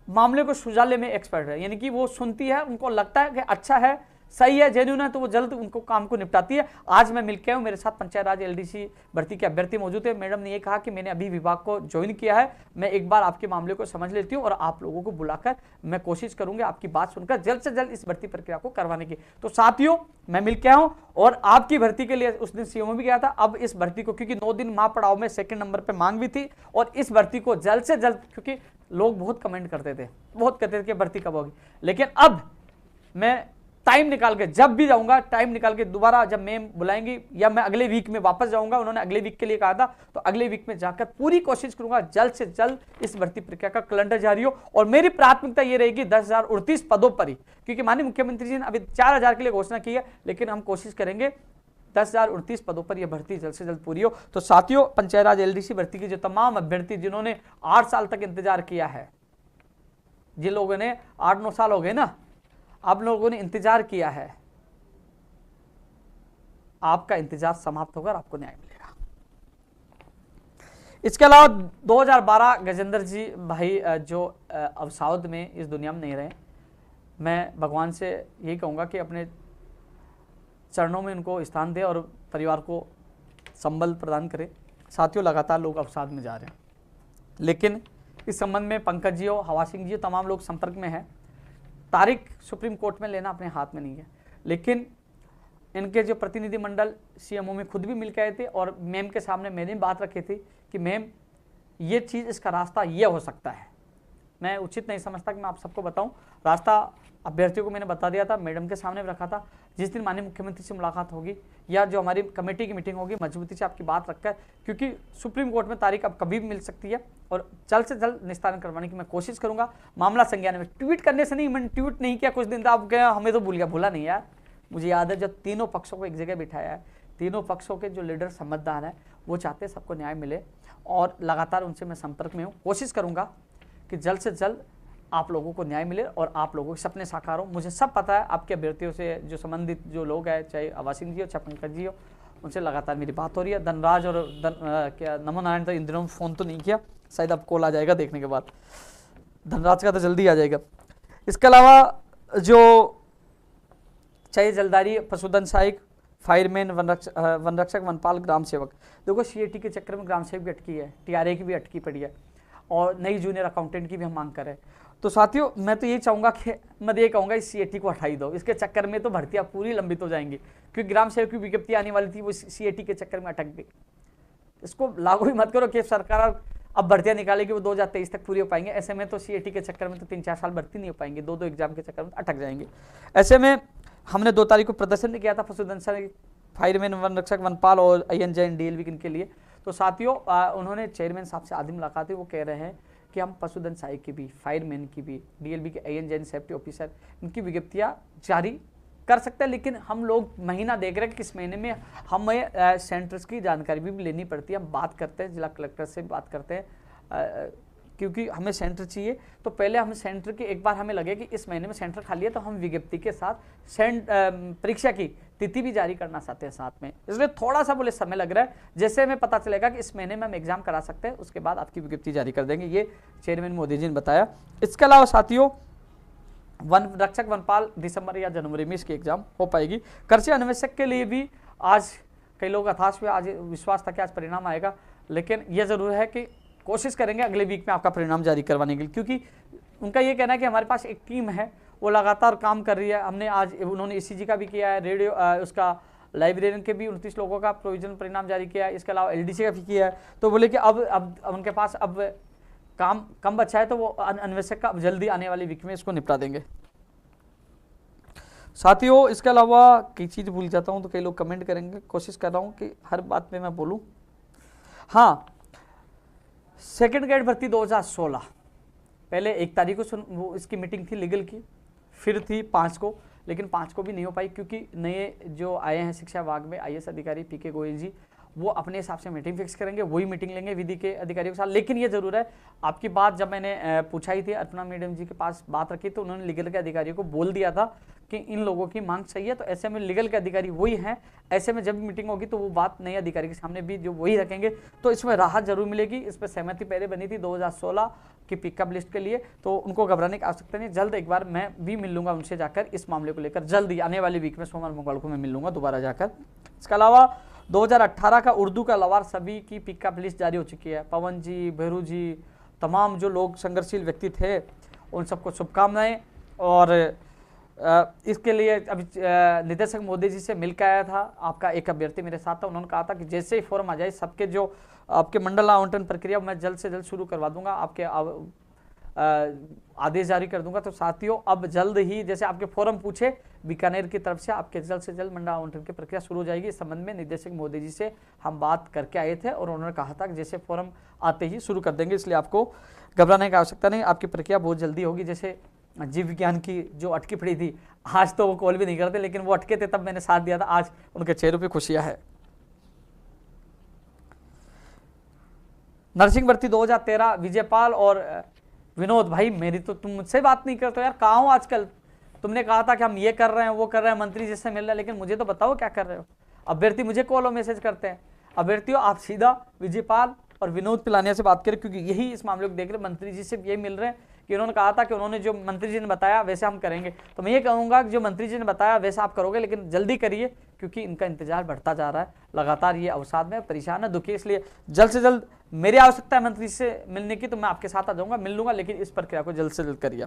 मामले को सुलझाने में एक्सपर्ट है, यानी कि वो सुनती है, उनको लगता है कि अच्छा है, सही है, जेन्युइन है, तो वो जल्द उनको काम को निपटाती है। आज मैं मिलके हूँ, मेरे साथ पंचायत राज एलडीसी भर्ती के अभ्यर्थी मौजूद है। मैडम ने ये कहा कि मैंने अभी विभाग को ज्वाइन किया है, मैं एक बार आपके मामले को समझ लेती हूँ और आप लोगों को बुलाकर मैं कोशिश करूंगी आपकी बात सुनकर जल्द से जल्द इस भर्ती प्रक्रिया को करवाने की। तो साथियों, मैं मिलके आया हूँ और आपकी भर्ती के लिए उस दिन सीएमओ भी गया था। अब इस भर्ती को, क्योंकि 9 दिन महापड़ाव में 2nd नंबर पर मांग भी थी, और इस भर्ती को जल्द से जल्द, क्योंकि लोग बहुत कमेंट करते थे, बहुत कहते थे कि भर्ती कब होगी, लेकिन अब मैं टाइम निकाल के जब भी जाऊंगा, टाइम निकाल के दोबारा जब मैम बुलाएंगी, या मैं अगले वीक में वापस जाऊंगा, उन्होंने अगले वीक के लिए कहा था, तो अगले वीक में जाकर पूरी कोशिश करूंगा जल्द से जल्द इस भर्ती प्रक्रिया का कैलेंडर जारी हो। और मेरी प्राथमिकता ये रहेगी 10,039 पदों पर ही, क्योंकि माननीय मुख्यमंत्री जी ने अभी 4,000 के लिए घोषणा की है, लेकिन हम कोशिश करेंगे 10,039 पदों पर यह भर्ती जल्द से जल्द पूरी हो। तो साथियों, पंचायत राज एलडीसी भर्ती के जो तमाम अभ्यर्थी जिन्होंने 8 साल तक इंतजार किया है, जिन लोगों ने 8-9 साल हो गए ना, आप लोगों ने इंतजार किया है, आपका इंतजार समाप्त होकर आपको न्याय मिलेगा। इसके अलावा 2012 गजेंद्र जी भाई जो अवसाद में इस दुनिया में नहीं रहे, मैं भगवान से यही कहूंगा कि अपने चरणों में उनको स्थान दे और परिवार को संबल प्रदान करे। साथियों, लगातार लोग अवसाद में जा रहे हैं, लेकिन इस संबंध में पंकज जी हो, हवा सिंह जी हो, तमाम लोग संपर्क में हैं। तारीख सुप्रीम कोर्ट में लेना अपने हाथ में नहीं है, लेकिन इनके जो प्रतिनिधि मंडल सीएमओ में खुद भी मिल के आए थे और मैम के सामने मैंने बात रखी थी कि मैम, ये चीज़, इसका रास्ता ये हो सकता है। मैं उचित नहीं समझता कि मैं आप सबको बताऊं, रास्ता अभ्यर्थियों को मैंने बता दिया था, मैडम के सामने भी रखा था। जिस दिन माननीय मुख्यमंत्री से मुलाकात होगी या जो हमारी कमेटी की मीटिंग होगी, मजबूती से आपकी बात रखकर, क्योंकि सुप्रीम कोर्ट में तारीख अब कभी भी मिल सकती है, और जल्द से जल्द निस्तारण करवाने की मैं कोशिश करूंगा। मामला संज्ञान में, ट्वीट करने से नहीं, मैंने ट्वीट नहीं किया कुछ दिन तक, आप गया हमें तो भूला नहीं यार, मुझे याद है जब तीनों पक्षों को एक जगह बिठाया है, तीनों पक्षों के जो लीडर समझदार हैं, वो चाहते हैं सबको न्याय मिले, और लगातार उनसे मैं संपर्क में हूँ। कोशिश करूँगा कि जल्द से जल्द आप लोगों को न्याय मिले और आप लोगों के सपने साकार हो। मुझे सब पता है, आपके अभ्यर्थियों से जो संबंधित जो लोग हैं, चाहे हवा सिंह जी हो, चाहे पंकज जी हो, उनसे लगातार मेरी बात हो रही है। धनराज और क्या नमो नारायण, तो इन दिनों फ़ोन तो नहीं किया, शायद अब कॉल आ जाएगा देखने के बाद, धनराज का तो जल्दी आ जाएगा। इसके अलावा जो चाहे जलदारी, पशुधन सहायक, फायरमैन, वनरक्षक, वनपाल, ग्राम सेवक, देखो सीएटी के चक्कर में ग्राम सेवक भी अटकी है, टीआरए की भी अटकी पड़ी है, और नई जूनियर अकाउंटेंट की भी हम मांग कर रहे हैं। तो साथियों, मैं तो ये चाहूँगा कि मैं ये कहूँगा इस सीएटी को हटाई दो, इसके चक्कर में तो भर्तियाँ पूरी लंबित हो जाएंगी, क्योंकि ग्राम सेवक की विज्ञप्ति आने वाली थी, वो सीएटी के चक्कर में अटक गई। इसको लागू ही मत करो कि सरकार अब भर्तियाँ निकालेगी, वो 2023 तक पूरी हो पाएंगे। ऐसे में तो सीएटी के चक्कर में तो 3-4 साल भर्ती नहीं हो पाएंगे, 2-2 एग्जाम के चक्कर में अटक जाएंगे। ऐसे में हमने 2 तारीख को प्रदर्शन किया था पशुधन सहायक, फायरमैन, वन रक्षक, वनपाल और INJN DLV इनके लिए। तो साथियों, उन्होंने चेयरमैन साहब से आधी मुलाकात हुई, वो कह रहे हैं कि हम पशुधन सहायक की भी, फायरमैन की भी, DLV के INJN सेफ्टी ऑफिसर, इनकी विज्ञप्तियाँ जारी कर सकते हैं, लेकिन हम लोग महीना देख रहे हैं कि इस महीने में हमें सेंटर्स की जानकारी भी लेनी पड़ती है। हम बात करते हैं, जिला कलेक्टर से बात करते हैं, क्योंकि हमें सेंटर चाहिए। तो पहले हम सेंटर की एक बार हमें लगे कि इस महीने में सेंटर खाली है, तो हम विज्ञप्ति के साथ परीक्षा की तिथि भी जारी करना चाहते हैं साथ में, इसलिए थोड़ा सा बोले समय लग रहा है। जैसे हमें पता चलेगा कि इस महीने में हम एग्जाम करा सकते हैं, उसके बाद आपकी विज्ञप्ति जारी कर देंगे, ये चेयरमैन मोदी जी ने बताया। इसके अलावा साथियों, वन रक्षक, वनपाल दिसंबर या जनवरी में इसकी एग्जाम हो पाएगी। कृषि अन्वेषक के लिए भी आज कई लोग हताश हुए, आज विश्वास था कि आज परिणाम आएगा, लेकिन यह जरूर है कि कोशिश करेंगे अगले वीक में आपका परिणाम जारी करवाने के लिए, क्योंकि उनका ये कहना है कि हमारे पास एक टीम है, वो लगातार काम कर रही है। हमने आज उन्होंने ECG का भी किया है, रेडियो उसका लाइब्रेरियन के भी 29 लोगों का प्रोविजन परिणाम जारी किया है, इसके अलावा LDC का भी किया है। तो बोले कि अब उनके पास अब काम कम बचा है तो वो अनवश्यक का जल्दी आने वाली वीक में इसको निपटा देंगे। साथियों इसके अलावा कई चीज़ भूल जाता हूं तो कई लोग कमेंट करेंगे, कोशिश कर रहा हूं कि हर बात पे मैं बोलूं। हाँ, सेकंड ग्रेड भर्ती 2016 पहले 1 तारीख को वो इसकी मीटिंग थी लीगल की, फिर थी 5 को, लेकिन 5 को भी नहीं हो पाई क्योंकि नए जो आए हैं शिक्षा विभाग में IAS अधिकारी PK गोयल जी, वो अपने हिसाब से मीटिंग फिक्स करेंगे, वही मीटिंग लेंगे विधि के अधिकारियों के साथ। लेकिन ये जरूर है, आपकी बात जब मैंने पूछा ही थी अर्पणा मैडम जी के पास बात रखी तो उन्होंने लीगल के अधिकारियों को बोल दिया था कि इन लोगों की मांग सही है, तो ऐसे में लीगल के अधिकारी वही हैं, ऐसे में जब भी मीटिंग होगी तो वो बात नए अधिकारी के सामने भी जो वही रखेंगे, तो इसमें राहत जरूर मिलेगी। इस पर सहमति पहले बनी थी 2016 की पिकअप लिस्ट के लिए, तो उनको घबराने की आवश्यकता नहीं। जल्द एक बार मैं भी मिल लूंगा उनसे जाकर इस मामले को लेकर, जल्द ही आने वाली वीक में सोमवार मंगलवार को मैं मिल लूंगा दोबारा जाकर। इसके अलावा 2018 का उर्दू का लवार सभी की पिकअप लिस्ट जारी हो चुकी है। पवन जी, भैरू जी, तमाम जो लोग संघर्षशील व्यक्ति थे उन सबको शुभकामनाएं। और इसके लिए अभी निदेशक मोदी जी से मिलकर आया था, आपका एक अभ्यर्थी मेरे साथ था, उन्होंने कहा था कि जैसे ही फॉर्म आ जाए सबके जो आपके मंडल आवंटन प्रक्रिया मैं जल्द से जल्द शुरू करवा दूंगा, आपके आदेश जारी कर दूंगा। तो साथियों अब जल्द ही जैसे आपके फॉर्म पूछे बीकानेर की तरफ से, आपके जल्द से जल्द मंडल आवंटन की प्रक्रिया शुरू हो जाएगी। इस संबंध में निदेशक मोदी जी से हम बात करके आए थे और उन्होंने कहा था कि जैसे फॉर्म आते ही शुरू कर देंगे, इसलिए आपको घबराने की आवश्यकता नहीं, आपकी प्रक्रिया बहुत जल्दी होगी। जैसे जीव विज्ञान की जो अटकी पड़ी थी, आज तो वो कॉल भी नहीं करते, लेकिन वो अटके थे तब मैंने साथ दिया था, आज उनके चेहरों पे खुशियां है। नर्सिंग भर्ती 2013 विजयपाल और विनोद, भाई मेरी तो तुम मुझसे बात नहीं करते यार, कहाँ हो आजकल? तुमने कहा था कि हम ये कर रहे हैं वो कर रहे हैं, मंत्री जी से मिल रहे हैं, लेकिन मुझे तो बताओ क्या कर रहे हो। अभ्यर्थी मुझे कॉल और मैसेज करते हैं, अभ्यर्थियों आप सीधा विजयपाल और विनोद पिलानिया से बात करें, क्योंकि यही इस मामले को देख रहे, मंत्री जी से यही मिल रहे हैं कि उन्होंने कहा था कि उन्होंने जो मंत्री जी ने बताया वैसे हम करेंगे। तो मैं ये कहूँगा कि जो मंत्री जी ने बताया वैसे आप करोगे, लेकिन जल्दी करिए क्योंकि इनका इंतजार बढ़ता जा रहा है, लगातार ये अवसाद में परेशान है, दुखी, इसलिए जल्द से जल्द मेरी आवश्यकता है मंत्री से मिलने की, तो मैं आपके साथ आ जाऊंगा, मिल लूंगा, लेकिन इस प्रक्रिया को जल्द से जल्द करिए।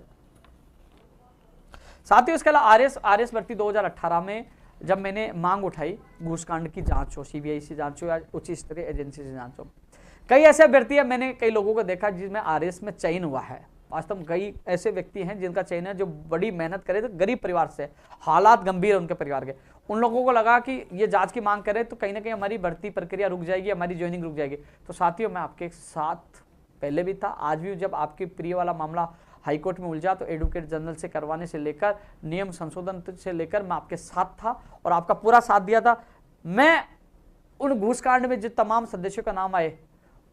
साथियों इसके अलावा आरएस भर्ती 2018 में जब मैंने मांग उठाई घूसकांड की जांच हो, CBI से जांच हो या उच्च स्तरीय एजेंसी से जांच हो, कई ऐसे अभ्यर्थी है, मैंने कई लोगों को देखा जिसमें आरएस में चयन हुआ है। वास्तव में कई ऐसे व्यक्ति हैं जिनका चयन है जो बड़ी मेहनत करे, तो गरीब परिवार से, हालात गंभीर है उनके परिवार के, उन लोगों को लगा कि ये जांच की मांग करे तो कहीं ना कहीं हमारी भर्ती प्रक्रिया रुक जाएगी, हमारी ज्वाइनिंग रुक जाएगी। तो साथियों मैं आपके साथ पहले भी था, आज भी, जब आपके प्रिय वाला मामला हाईकोर्ट में उलझा तो एडवोकेट जनरल से करवाने से लेकर नियम संशोधन से लेकर मैं आपके साथ था और आपका पूरा साथ दिया था। मैं उन घूसकांड में जो तमाम सदस्यों का नाम आए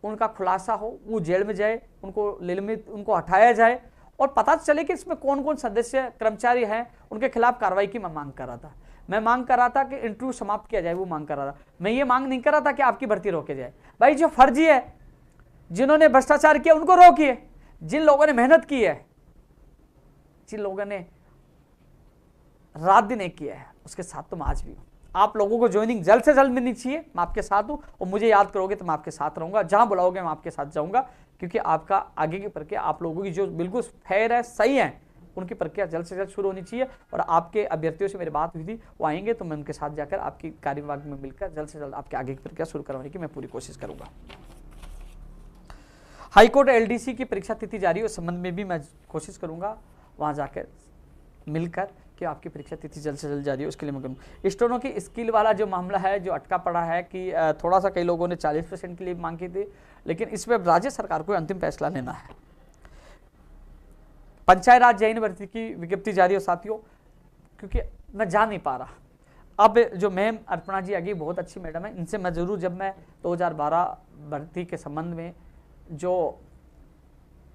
उनका खुलासा हो, वो जेल में जाए, उनको निलंबित, उनको हटाया जाए और पता चले कि इसमें कौन कौन सदस्य कर्मचारी हैं, उनके खिलाफ कार्रवाई की मैं मांग कर रहा था। मैं मांग कर रहा था कि इंटरव्यू समाप्त किया जाए, वो मांग कर रहा था। मैं ये मांग नहीं कर रहा था कि आपकी भर्ती रोके जाए। भाई जो फर्जी है, जिन्होंने भ्रष्टाचार किया उनको रोकिए, जिन लोगों ने मेहनत की है, जिन लोगों ने रात दिन एक किया है, उसके साथ तुम आज भी हो। आप लोगों को ज्वाइनिंग जल्द से जल्द मिलनी चाहिए, मैं आपके साथ हूं और मुझे याद करोगे तो मैं आपके साथ रहूंगा, जहां बुलाओगे मैं आपके साथ जाऊंगा, क्योंकि आपका आगे की प्रक्रिया, आप लोगों की जो बिल्कुल फेयर है, सही है, उनकी प्रक्रिया जल्द से जल्द शुरू होनी चाहिए। और आपके अभ्यर्थियों से मेरी बात हुई थी, वो आएंगे तो मैं उनके साथ जाकर आपकी कार्यविभाग में मिलकर जल्द से जल्द आपके आगे की प्रक्रिया शुरू करवाने की मैं पूरी कोशिश करूंगा। हाईकोर्ट LDC की परीक्षा तिथि जारी है, उस संबंध में भी मैं कोशिश करूंगा वहां जाकर मिलकर कि आपकी परीक्षा तिथि जल्द से जल्द जारी है, उसके लिए मैं करूँ। स्टोनों की स्किल वाला जो मामला है, जो अटका पड़ा है कि थोड़ा सा कई लोगों ने 40% के लिए मांग की थी, लेकिन इस पर राज्य सरकार को अंतिम फैसला लेना है। पंचायत राज जैन भर्ती की विज्ञप्ति जारी हो साथियों, क्योंकि मैं जा नहीं पा रहा। अब जो मैम अर्पणा जी आगे बहुत अच्छी मैडम है, इनसे मैं जरूर, जब मैं 2012 भर्ती के संबंध में जो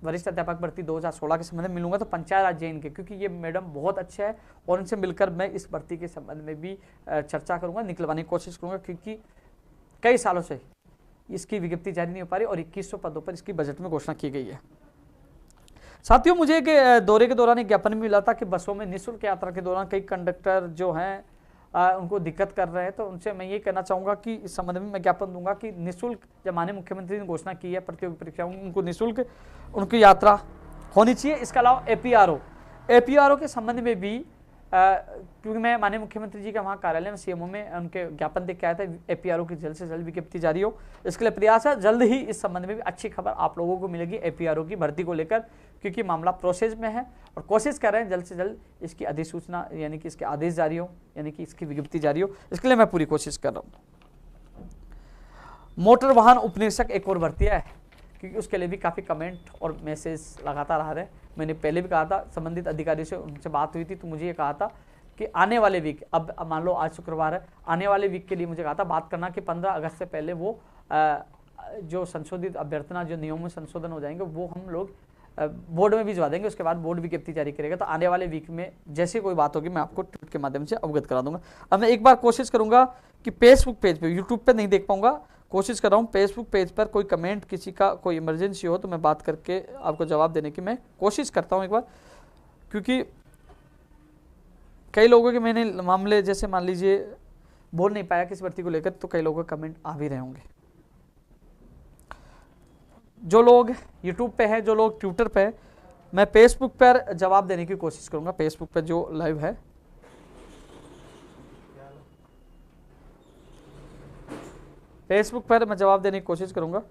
वरिष्ठ अध्यापक भर्ती 2016 के संबंध में मिलूंगा, तो पंचायत राज जैन के, क्योंकि ये मैडम बहुत अच्छे हैं और इनसे मिलकर मैं इस भर्ती के संबंध में भी चर्चा करूंगा, निकलवाने की कोशिश करूंगा, क्योंकि कई सालों से इसकी विज्ञप्ति जारी नहीं हो पा रही और 2100 पदों पर इसकी बजट में घोषणा की गई है। साथियों मुझे एक दौरे के दौरान एक ज्ञापन मिला था कि बसों में निःशुल्क यात्रा के दौरान कई कंडक्टर जो हैं उनको दिक्कत कर रहे हैं, तो उनसे मैं ये कहना चाहूँगा कि इस संबंध में मैं ज्ञापन दूंगा कि निःशुल्क, जब माननीय मुख्यमंत्री ने घोषणा की है प्रतियोगी परीक्षाओं उनको निःशुल्क उनकी यात्रा होनी चाहिए। इसके अलावा APRO के संबंध में भी क्योंकि मैं माननीय मुख्यमंत्री जी का वहाँ कार्यालय में सीएमओ में उनके ज्ञापन देख के आया था, एपीआरओ की जल्द से जल्द विज्ञप्ति जारी हो, इसके लिए प्रयास है। जल्द ही इस संबंध में भी अच्छी खबर आप लोगों को मिलेगी एपीआरओ की भर्ती को लेकर, क्योंकि मामला प्रोसेस में है और कोशिश कर रहे हैं जल्द से जल्द इसकी अधिसूचना यानी कि इसके आदेश जारी हो, यानी कि इसकी विज्ञप्ति जारी हो, इसके लिए मैं पूरी कोशिश कर रहा हूँ। मोटर वाहन उपनिरीक्षक एक और भर्ती है, क्योंकि उसके लिए भी काफ़ी कमेंट और मैसेज लगातार आ रहे हैं। मैंने पहले भी कहा था, संबंधित अधिकारी से उनसे बात हुई थी तो मुझे ये कहा था कि आने वाले वीक, अब मान लो आज शुक्रवार है, आने वाले वीक के लिए मुझे कहा था बात करना कि 15 अगस्त से पहले वो जो संशोधित अभ्यर्थना, जो नियमों में संशोधन हो जाएंगे वो हम लोग बोर्ड में भिजवा देंगे, उसके बाद बोर्ड विज्ञप्ति जारी करेगा। तो आने वाले वीक में जैसे कोई बात होगी मैं आपको ट्वीट के माध्यम से अवगत करा दूंगा। अब मैं एक बार कोशिश करूंगा कि फेसबुक पेज पे, यूट्यूब पे नहीं देख पाऊंगा, कोशिश कर रहा हूँ फेसबुक पेज पर कोई कमेंट, किसी का कोई इमरजेंसी हो तो मैं बात करके आपको जवाब देने की मैं कोशिश करता हूँ एक बार, क्योंकि कई लोगों के मैंने मामले जैसे मान लीजिए बोल नहीं पाया किस भर्ती को लेकर, तो कई लोगों के कमेंट आ भी रहे होंगे। जो लोग यूट्यूब पे हैं, जो लोग ट्विटर पे हैं, मैं फेसबुक पर जवाब देने की कोशिश करूंगा। फेसबुक पर जो लाइव है, फेसबुक पर मैं जवाब देने की कोशिश करूंगा।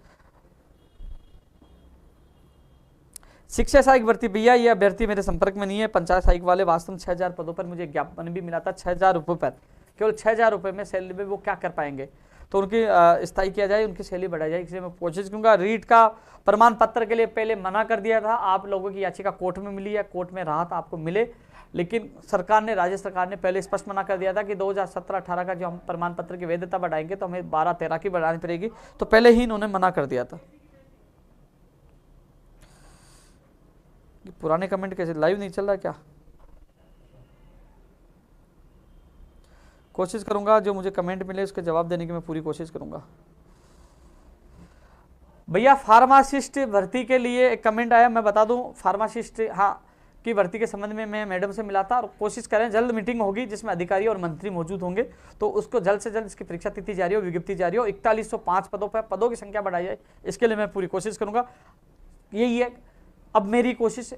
शिक्षा सहायक भर्ती, भैया ये अभ्यर्थी मेरे संपर्क में नहीं है। पंचायत सहायक वाले वास्तव में 6000 पदों पर मुझे ज्ञापन भी मिला था, 6000 रुपये पर, केवल 6000 रुपये में सैलरी में वो क्या कर पाएंगे, तो उनकी स्थायी किया जाए, उनकी सैलरी बढ़ाई जाए, इसलिए मैं कोशिश करूंगा। रीट का प्रमाण पत्र के लिए पहले मना कर दिया था, आप लोगों की याचिका कोर्ट में मिली है, कोर्ट में राहत आपको मिले, लेकिन सरकार ने, राज्य सरकार ने पहले स्पष्ट मना कर दिया था कि 2017-18 का जो हम प्रमाण पत्र की वैधता बढ़ाएंगे तो हमें 12-13 की बढ़ानी पड़ेगी, तो पहले ही इन्होंने मना कर दिया था। पुराने कमेंट कैसे, लाइव नहीं चल रहा क्या? कोशिश करूंगा जो मुझे कमेंट मिले उसके जवाब देने की मैं पूरी कोशिश करूंगा। भैया फार्मासिस्ट भर्ती के लिए एक कमेंट आया, मैं बता दूं, फार्मासिस्ट हाँ की भर्ती के संबंध में मैं मैडम से मिला था और कोशिश करें जल्द मीटिंग होगी जिसमें अधिकारी और मंत्री मौजूद होंगे, तो उसको जल्द से जल्द इसकी परीक्षा तिथि जारी हो, विज्ञप्ति जारी हो, 4105 पदों पर पदों की संख्या बढ़ाई जाए, इसके लिए मैं पूरी कोशिश करूंगा। यही है अब मेरी कोशिश,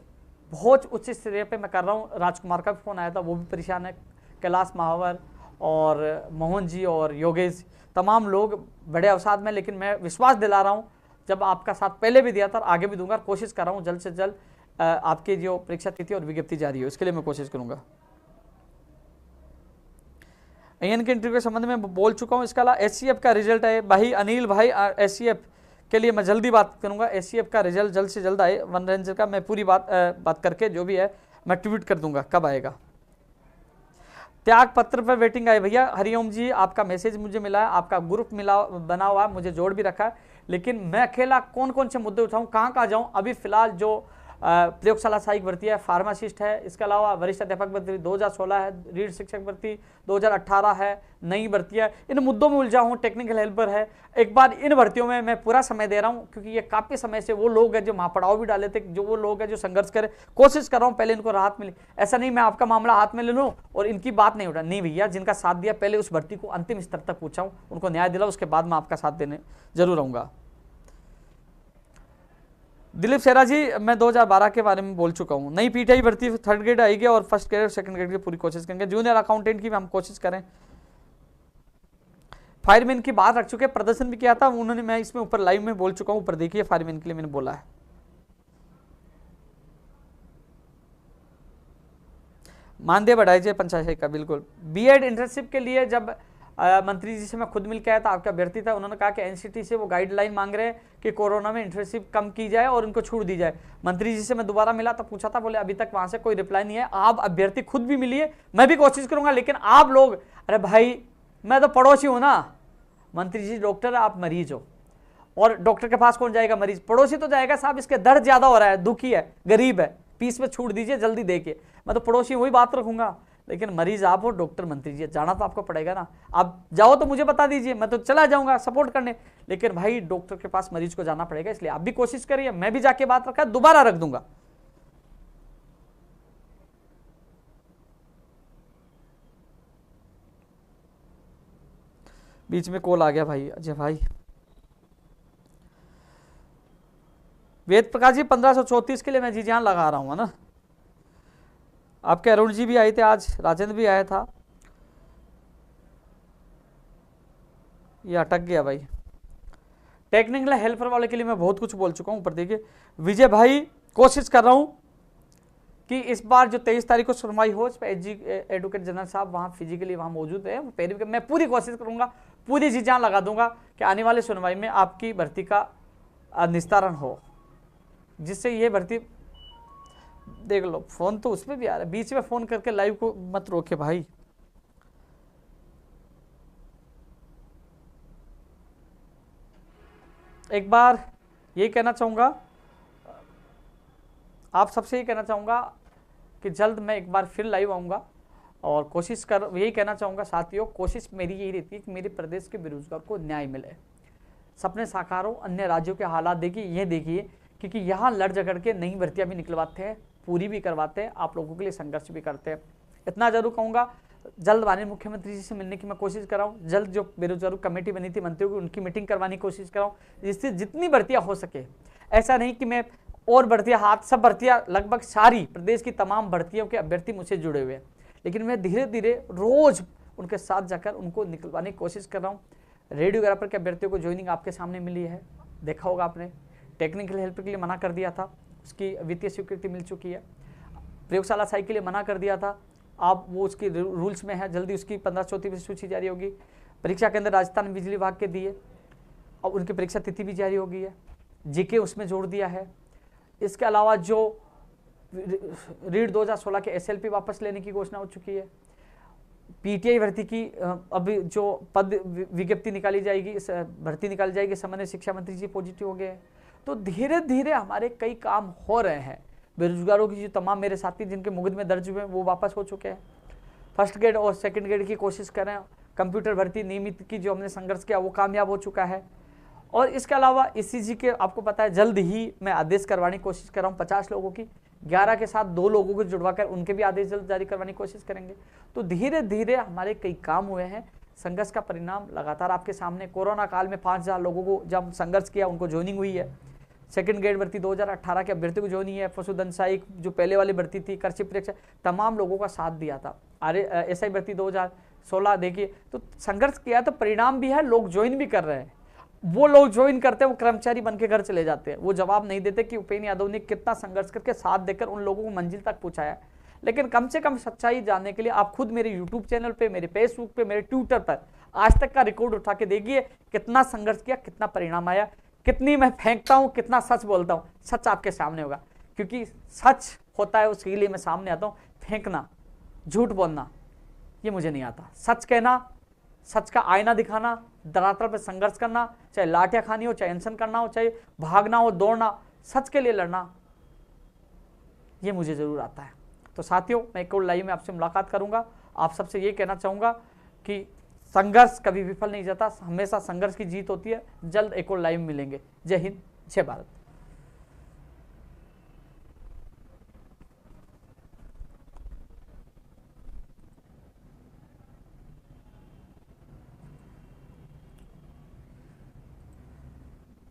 बहुत उच्च स्तरीय पे मैं कर रहा हूँ। राजकुमार का भी फोन आया था, वो भी परेशान है, कैलाश महावर और मोहन जी और योगेश, तमाम लोग बड़े अवसाद में, लेकिन मैं विश्वास दिला रहा हूँ, जब आपका साथ पहले भी दिया था आगे भी दूंगा, कोशिश कर रहा हूँ जल्द से जल्द आपके जो परीक्षा तिथि और विज्ञप्ति जारी हो, इसके लिए मैं कोशिश करूंगा। AN के इंटरव्यू के संबंध में बोल चुका हूँ। इसके अलावा SCF का रिजल्ट है भाई अनिल भाई, SCF के लिए मैं जल्दी बात करूंगा। SCF का रिजल्ट जल्द से जल्द आए, वन रेंजर का, मैं पूरी बात करके जो भी है मैं ट्वीट कर दूंगा कब आएगा। त्याग पत्र पर वेटिंग आई, भैया हरिओम जी आपका मैसेज मुझे मिला है, आपका ग्रुप बना हुआ है, मुझे जोड़ भी रखा है, लेकिन मैं अकेला कौन कौन से मुद्दे उठाऊं, कहाँ जाऊं, अभी फिलहाल जो प्रयोगशाला सहायक भर्ती है, फार्मासिस्ट है, इसके अलावा वरिष्ठ अध्यापक भर्ती 2016 है, रीढ़ शिक्षक भर्ती 2018 है, नई भर्ती है, इन मुद्दों में उलझा हूँ, टेक्निकल हेल्पर है। एक बार इन भर्तियों में मैं पूरा समय दे रहा हूँ, क्योंकि ये काफ़ी समय से वो लोग हैं जो महापड़ाव भी डाले थे, जो वो लोग हैं जो संघर्ष करे, कोशिश कर रहा हूँ पहले इनको राहत मिले। ऐसा नहीं मैं आपका मामला हाथ में ले लूँ और इनकी बात नहीं उठा, नहीं भैया, जिनका साथ दिया पहले उस भर्ती को अंतिम स्तर तक पूछाऊँ, उनको न्याय दिलाऊँ, उसके बाद मैं आपका साथ देने जरूर आऊँगा। दिलीप सेरा जी, मैं 2012 के बारे में बोल चुका हूँ। नई PTI भर्ती 3rd ग्रेड आएगी और 1st ग्रेड और 2nd ग्रेड की पूरी कोशिश करेंगे। जूनियर अकाउंटेंट की भी हम कोशिश करें। फायरमैन की बात रख चुके, प्रदर्शन भी किया था उन्होंने, मैं इसमें ऊपर लाइव में बोल चुका हूँ, ऊपर देखिए फायरमैन के लिए मैंने बोला है। मानदेय बढ़ाई जाए पंचायत का, बिल्कुल। B.Ed इंटर्नशिप के लिए जब मंत्री जी से मैं खुद मिल के आया था, आपका अभ्यर्थी था, उन्होंने कहा कि NCT से वो गाइडलाइन मांग रहे हैं कि कोरोना में इंटर्नशिप कम की जाए और उनको छूट दी जाए। मंत्री जी से मैं दोबारा मिला तो पूछा था, बोले अभी तक वहां से कोई रिप्लाई नहीं है। आप अभ्यर्थी खुद भी मिलिए, मैं भी कोशिश करूंगा, लेकिन आप लोग, अरे भाई मैं तो पड़ोसी हूं ना, मंत्री जी डॉक्टर है, आप मरीज हो, और डॉक्टर के पास कौन जाएगा, मरीज, पड़ोसी तो जाएगा। साहब इसके दर्द ज्यादा हो रहा है, दुखी है, गरीब है, फीस में छूट दीजिए, जल्दी देखिए, मैं तो पड़ोसी वही बात रखूंगा, लेकिन मरीज आप हो, डॉक्टर मंत्री जी, जाना तो आपको पड़ेगा ना। आप जाओ तो मुझे बता दीजिए, मैं तो चला जाऊंगा सपोर्ट करने, लेकिन भाई डॉक्टर के पास मरीज को जाना पड़ेगा, इसलिए आप भी कोशिश करिए। मैं भी जाके बात रखा, दोबारा रख दूंगा। बीच में कॉल आ गया भाई, अजय भाई। वेद प्रकाश जी 1534 के लिए मैं जी जान लगा रहा हूं, है ना। आपके अरुण जी भी आए थे, आज राजेंद्र भी आया था, ये अटक गया भाई। टेक्निकल हेल्पर वाले के लिए मैं बहुत कुछ बोल चुका हूं। पर देखिए विजय भाई, कोशिश कर रहा हूं कि इस बार जो 23 तारीख को सुनवाई हो, इस पर एडवोकेट जनरल साहब वहां फिजिकली वहां मौजूद है, मैं पूरी कोशिश करूंगा, पूरी जी जान लगा दूंगा कि आने वाली सुनवाई में आपकी भर्ती का निस्तारण हो, जिससे ये भर्ती। देख लो फोन तो उसमें भी आ रहा है, बीच में फोन करके लाइव को मत रोके भाई। एक बार यही कहना चाहूंगा, आप सबसे ये कहना चाहूंगा कि जल्द मैं एक बार फिर लाइव आऊंगा और कोशिश कर, यही कहना चाहूंगा साथियों, कोशिश मेरी यही रहती है कि मेरे प्रदेश के बेरोजगार को न्याय मिले, सपने साकार हो। अन्य राज्यों के हालात देखिए, ये देखिए, क्योंकि यहाँ लड़ झगड़ के नई भर्तियां भी निकलवाते हैं, पूरी भी करवाते हैं, आप लोगों के लिए संघर्ष भी करते हैं। इतना जरूर कहूँगा, जल्द माननीय मुख्यमंत्री जी से मिलने की मैं कोशिश कर रहा हूँ, जल्द जो बेरोजगारों कमेटी बनी थी मंत्रियों की, उनकी मीटिंग करवाने की कोशिश कर रहा हूँ, जिससे जितनी भर्तियां हो सके। ऐसा नहीं कि मैं और भर्तियां, हाथ सब भर्तियां, लगभग सारी प्रदेश की तमाम भर्तियों के अभ्यर्थी मुझसे जुड़े हुए हैं, लेकिन मैं धीरे धीरे रोज उनके साथ जाकर उनको निकलवाने की कोशिश कर रहा हूँ। रेडियोग्राफर के अभ्यर्थियों को ज्वाइनिंग आपके सामने मिली है, देखा होगा आपने। टेक्निकल हेल्प के लिए मना कर दिया था, उसकी वित्तीय स्वीकृति मिल चुकी है। प्रयोगशाला सहायक के लिए मना कर दिया था, आप वो उसकी रूल्स में है, जल्दी उसकी 1534 सूची जारी होगी। परीक्षा केंद्र राजस्थान बिजली विभाग के दिए और उनकी परीक्षा तिथि भी जारी हो गई है, जीके उसमें जोड़ दिया है। इसके अलावा जो रीड 2016 के एसएलपी वापस लेने की घोषणा हो चुकी है। पीटीआई भर्ती की अभी जो पद विज्ञप्ति निकाली जाएगी, भर्ती निकाली जाएगी, सामान्य शिक्षा मंत्री जी पॉजिटिव हो गए। तो धीरे धीरे हमारे कई काम हो रहे हैं। बेरोजगारों की जो तमाम मेरे साथी जिनके मुकदमे दर्ज हुए वो वापस हो चुके हैं। फर्स्ट ग्रेड और सेकंड ग्रेड की कोशिश कर रहे हैं। कंप्यूटर भर्ती नियमित की जो हमने संघर्ष किया वो कामयाब हो चुका है। और इसके अलावा ईसीजी के आपको पता है जल्द ही मैं आदेश करवाने की कोशिश कर रहा हूँ 50 लोगों की, 11 के साथ 2 लोगों को जुड़वाकर उनके भी आदेश जल्द जारी करवाने की कोशिश करेंगे। तो धीरे धीरे हमारे कई काम हुए हैं। संघर्ष का परिणाम लगातार आपके सामने। कोरोना काल में 5000 लोगों को जब संघर्ष किया उनको ज्वाइनिंग हुई है। सेकंड ग्रेड भर्ती 2018 के अभ्यर्थी को ज्वाइनिंग है। पशुधन सहायक जो पहले वाली भर्ती थी, कृषि परीक्षा, तमाम लोगों का साथ दिया था। एसआई भर्ती 2016 देखिए, तो संघर्ष किया तो परिणाम भी है, लोग ज्वाइन भी कर रहे हैं। वो लोग ज्वाइन करते हैं वो कर्मचारी बन के घर चले जाते हैं, वो जवाब नहीं देते कि उपेंद्र यादव ने कितना संघर्ष करके साथ देकर उन लोगों को मंजिल तक पहुंचाया। लेकिन कम से कम सच्चाई जानने के लिए आप खुद मेरे यूट्यूब चैनल पे, मेरे फेसबुक पे, मेरे ट्विटर पर आज तक का रिकॉर्ड उठा के देखिए, कितना संघर्ष किया, कितना परिणाम आया, कितनी मैं फेंकता हूं, कितना सच बोलता हूं। सच आपके सामने होगा, क्योंकि सच होता है उसके लिए मैं सामने आता हूं। फेंकना, झूठ बोलना ये मुझे नहीं आता। सच कहना, सच का आईना दिखाना, धरातल पर संघर्ष करना, चाहे लाठियां खानी हो, चाहे अनशन करना हो, चाहे भागना हो, दौड़ना, सच के लिए लड़ना, ये मुझे जरूर आता है। तो साथियों, मैं एक और लाइव में आपसे मुलाकात करूंगा। आप सबसे ये कहना चाहूंगा कि संघर्ष कभी विफल नहीं जाता, हमेशा संघर्ष की जीत होती है। जल्द एक और लाइव मिलेंगे। जय हिंद, जय भारत।